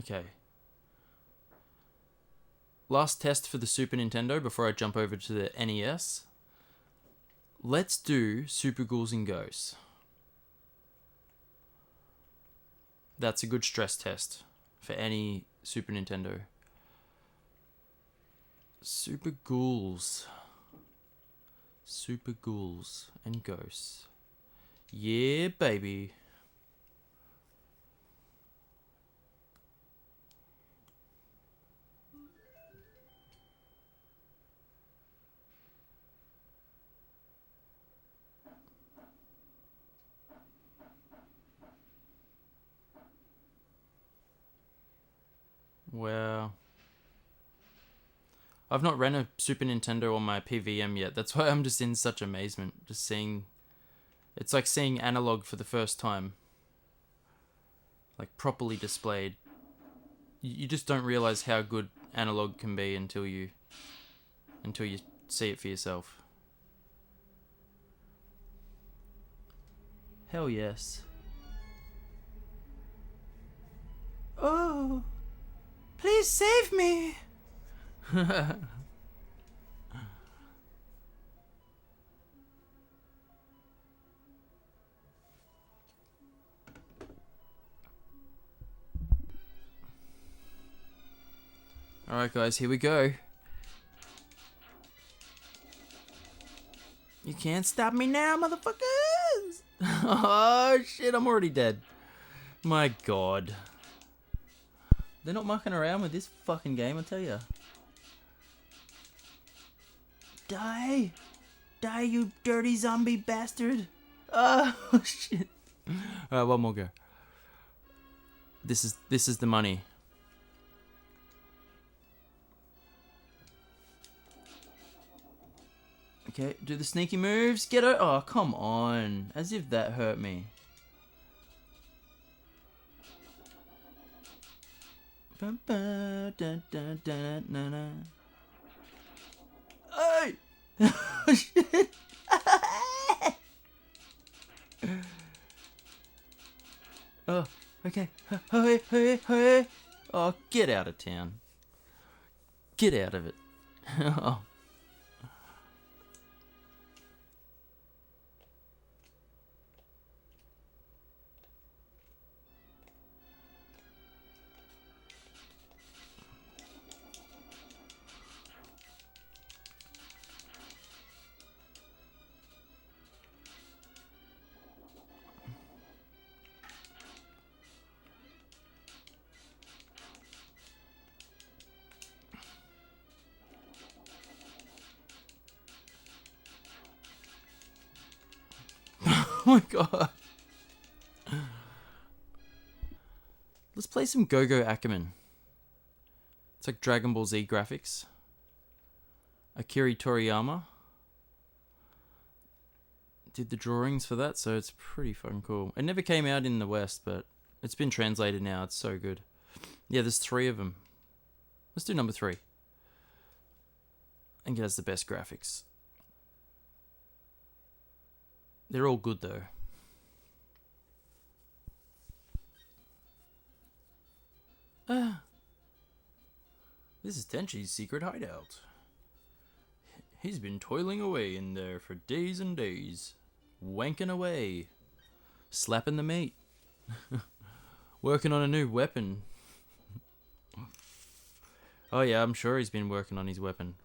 A: Okay. Last test for the Super Nintendo before I jump over to the NES. Let's do Super Ghouls and Ghosts. That's a good stress test for any Super Nintendo. Super Ghouls. Super Ghouls and Ghosts. Yeah, baby. Wow. I've not ran a Super Nintendo on my PVM yet. That's why I'm just in such amazement. Just seeing It's like seeing analog for the first time. Like properly displayed. You just don't realize how good analog can be until you see it for yourself. Hell yes. Oh, please save me. Alright guys, here we go. You can't stop me now, motherfuckers! Oh shit, I'm already dead. My god. They're not mucking around with this fucking game, I tell ya. Die! Die, you dirty zombie bastard! Oh shit. Alright, one more go. This is the money. Okay, do the sneaky moves. Get it. Oh, come on. As if that hurt me. Hey! Oh, shit. Oh, okay. Hey, hey, hey. Oh, get out of town. Get out of it. Oh. Oh my god. Let's play some Go-Go Ackerman. It's like Dragon Ball Z graphics. Akira Toriyama did the drawings for that, so it's pretty fucking cool. It never came out in the West, but it's been translated now. It's so good. Yeah, there's 3 of them. Let's do number 3. I think it has the best graphics. They're all good though. This is Tenchi's secret hideout. He's been toiling away in there for days and days. Wanking away. Slapping the meat. Working on a new weapon. Oh yeah, I'm sure he's been working on his weapon.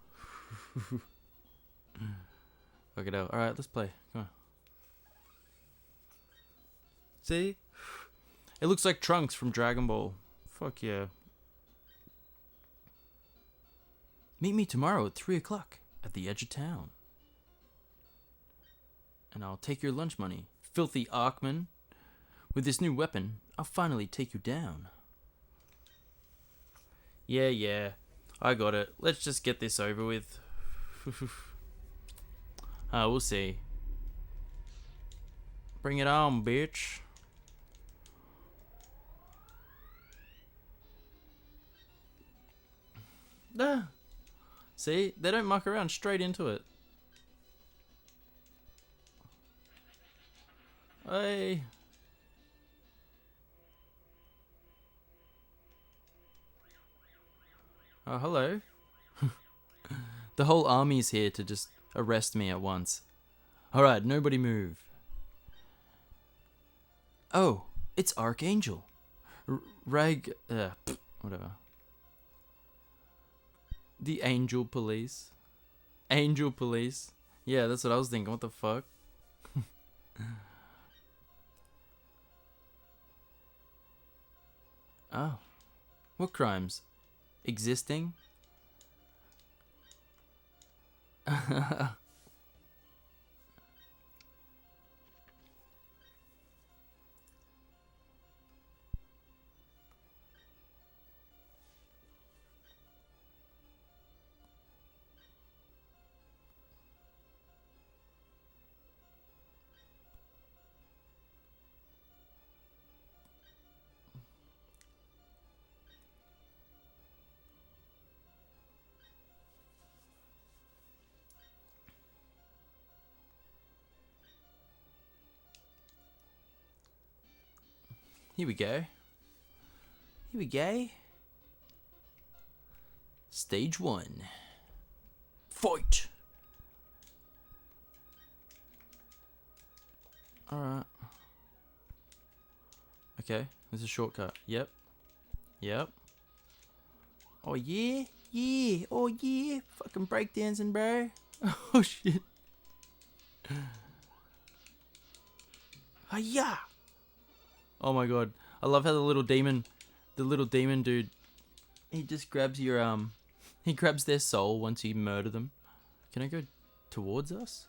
A: Fuck it out. Alright, let's play. Come on. See? It looks like Trunks from Dragon Ball. Fuck yeah. Meet me tomorrow at 3 o'clock at the edge of town. And I'll take your lunch money. Filthy Arkman. With this new weapon, I'll finally take you down. Yeah. I got it. Let's just get this over with. We'll see. Bring it on, bitch. See? They don't muck around, straight into it. Hey. Oh, hello. The whole army's here to just arrest me at once. Alright, nobody move. Oh, it's Archangel. Whatever. The Angel Police. Angel Police. Yeah, that's what I was thinking. What the fuck? Oh. What crimes? Existing? Here we go. Here we go. Stage 1. Fight! Alright. Okay, there's a shortcut. Yep. Yep. Oh yeah? Yeah. Oh yeah. Fucking breakdancing, bro. Oh shit. Hiya! Oh my god. I love how the little demon dude, he just grabs your, he grabs their soul once you murder them. Can I go towards us?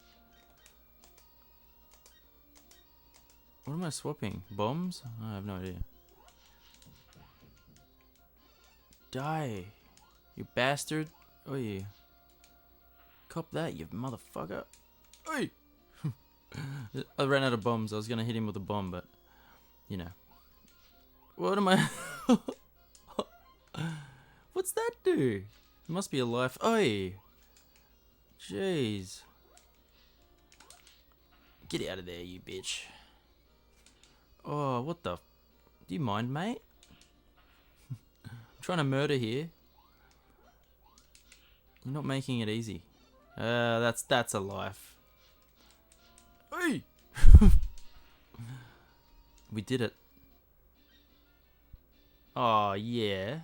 A: What am I swapping? Bombs? I have no idea. Die, you bastard. Oh yeah. Cop that, you motherfucker. Oi! I ran out of bombs. I was gonna hit him with a bomb, but you know. What am I? What's that do? It must be a life. Oi! Jeez. Get out of there, you bitch. Oh, what the? Do you mind, mate? I'm trying to murder here. You're not making it easy. That's a life. Hey! We did it. Oh yeah.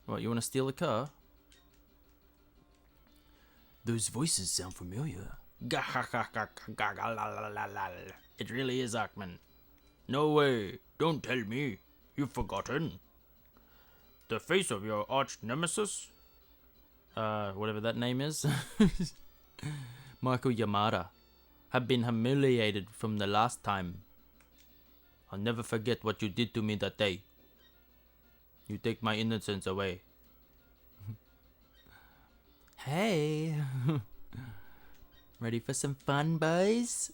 A: What, you want to steal a car? Those voices sound familiar. It really is Ackman. No way. Don't tell me. You've forgotten. The face of your arch nemesis? Whatever that name is. Michael Yamada. Have been humiliated from the last time. I'll never forget what you did to me that day. You take my innocence away. Hey. Ready for some fun, boys?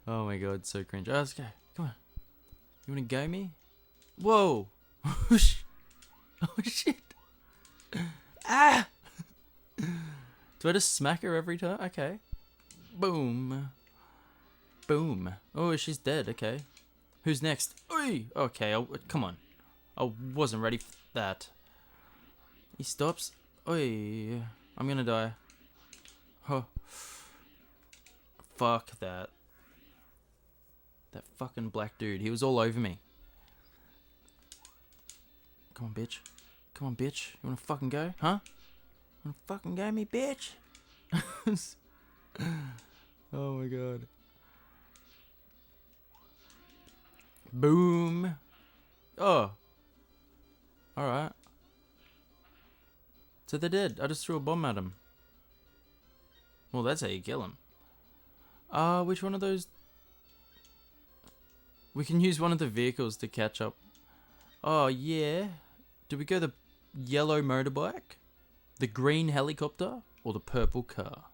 A: Oh my god, so cringe. Oh, let's go. Come on. You wanna go me? Whoa! Oh shit! Ah! Do I just smack her every time? Okay. Boom. Boom. Oh, she's dead. Okay. Who's next? Oi! Okay, come on. I wasn't ready for that. He stops. Oi! I'm gonna die. Huh. Fuck that. That fucking black dude. He was all over me. Come on, bitch. Come on, bitch. You wanna fucking go? Huh? You wanna fucking go me, bitch? Oh my god. Boom. Oh. Alright. So they're dead. I just threw a bomb at him. Well, that's how you kill him. Which one of those? We can use one of the vehicles to catch up. Oh, yeah. Do we go the yellow motorbike? The green helicopter? Or the purple car?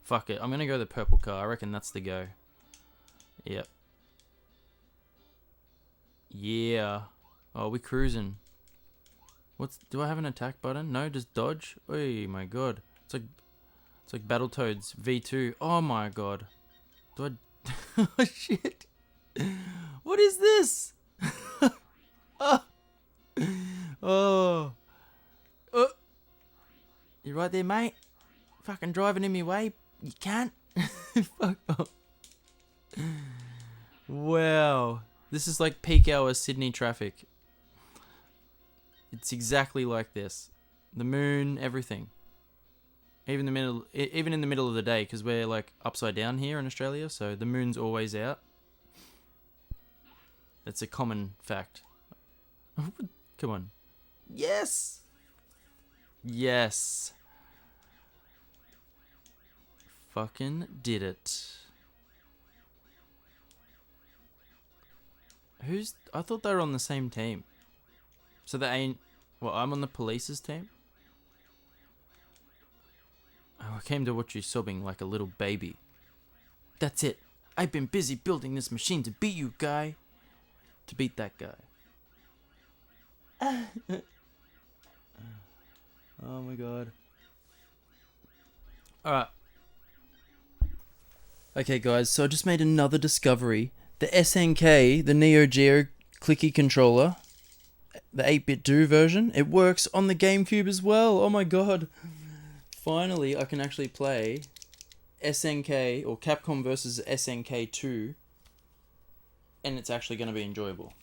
A: Fuck it. I'm gonna go the purple car. I reckon that's the go. Yep. Yeah. Oh, we're cruising. Do I have an attack button? No, just dodge. Oh my god. It's like Battletoads V2. Oh my god. Do I? Oh shit. What is this? Oh. Oh. Oh. You right there, mate? Fucking driving in my way. You can't. Fuck off. Wow. This is like peak hour Sydney traffic. It's exactly like this. The moon, everything. Even in the middle of the day, because we're like upside down here in Australia, so the moon's always out. It's a common fact. Come on. Yes! Yes. Fucking did it. I thought they were on the same team. So they ain't... Well, I'm on the police's team? Oh, I came to watch you sobbing like a little baby. That's it. I've been busy building this machine to beat you, guy. To beat that guy. Oh my god. Alright. Okay guys, so I just made another discovery. The SNK, the Neo Geo clicky controller, the 8-bit do version, it works on the GameCube as well. Oh my god. Finally, I can actually play SNK, or Capcom versus SNK 2, and it's actually going to be enjoyable.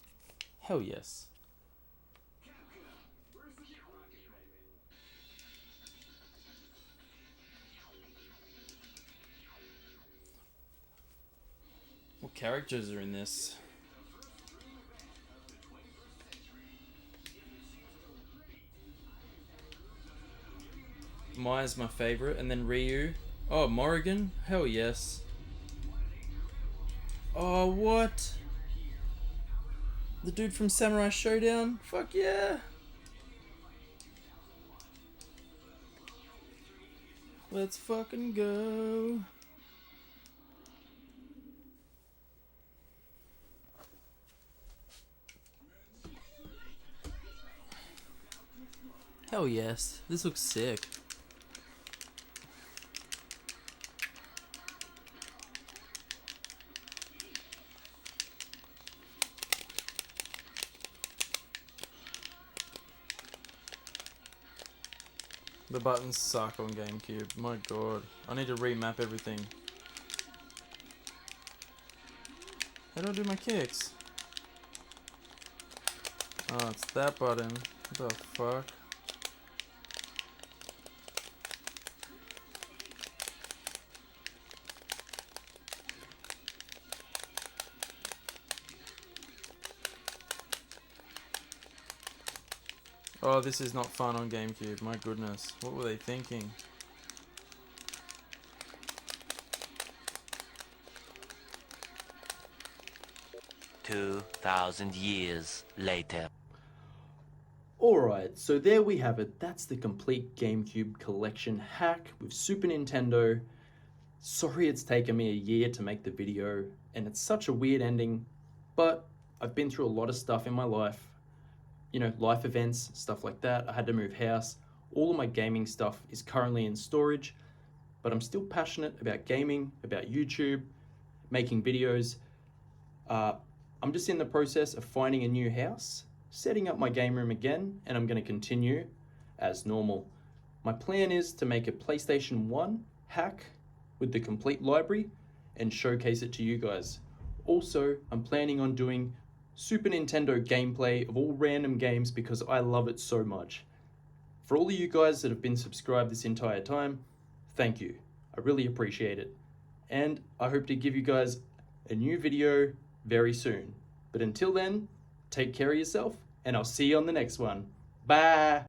A: Hell yes. What characters are in this? Maya's my favorite, and then Ryu. Oh, Morrigan? Hell yes. Oh, what? The dude from Samurai Showdown? Fuck yeah. Let's fucking go. Hell yes. This looks sick. The buttons suck on GameCube. My god. I need to remap everything. How do I do my kicks? Oh, it's that button. What the fuck? Oh, this is not fun on GameCube. My goodness. What were they thinking?
D: $2,000 later.
A: Alright, so there we have it. That's the complete GameCube collection hack with Super Nintendo. Sorry it's taken me a year to make the video, and it's such a weird ending, but I've been through a lot of stuff in my life. You know, life events, stuff like that. I had to move house. All of my gaming stuff is currently in storage, but I'm still passionate about gaming, about YouTube, making videos. I'm just in the process of finding a new house, setting up my game room again, and I'm going to continue as normal. My plan is to make a PlayStation 1 hack with the complete library and showcase it to you guys. Also, I'm planning on doing Super Nintendo gameplay of all random games because I love it so much. For all of you guys that have been subscribed this entire time, thank you. I really appreciate it. And I hope to give you guys a new video very soon. But until then, take care of yourself, and I'll see you on the next one. Bye!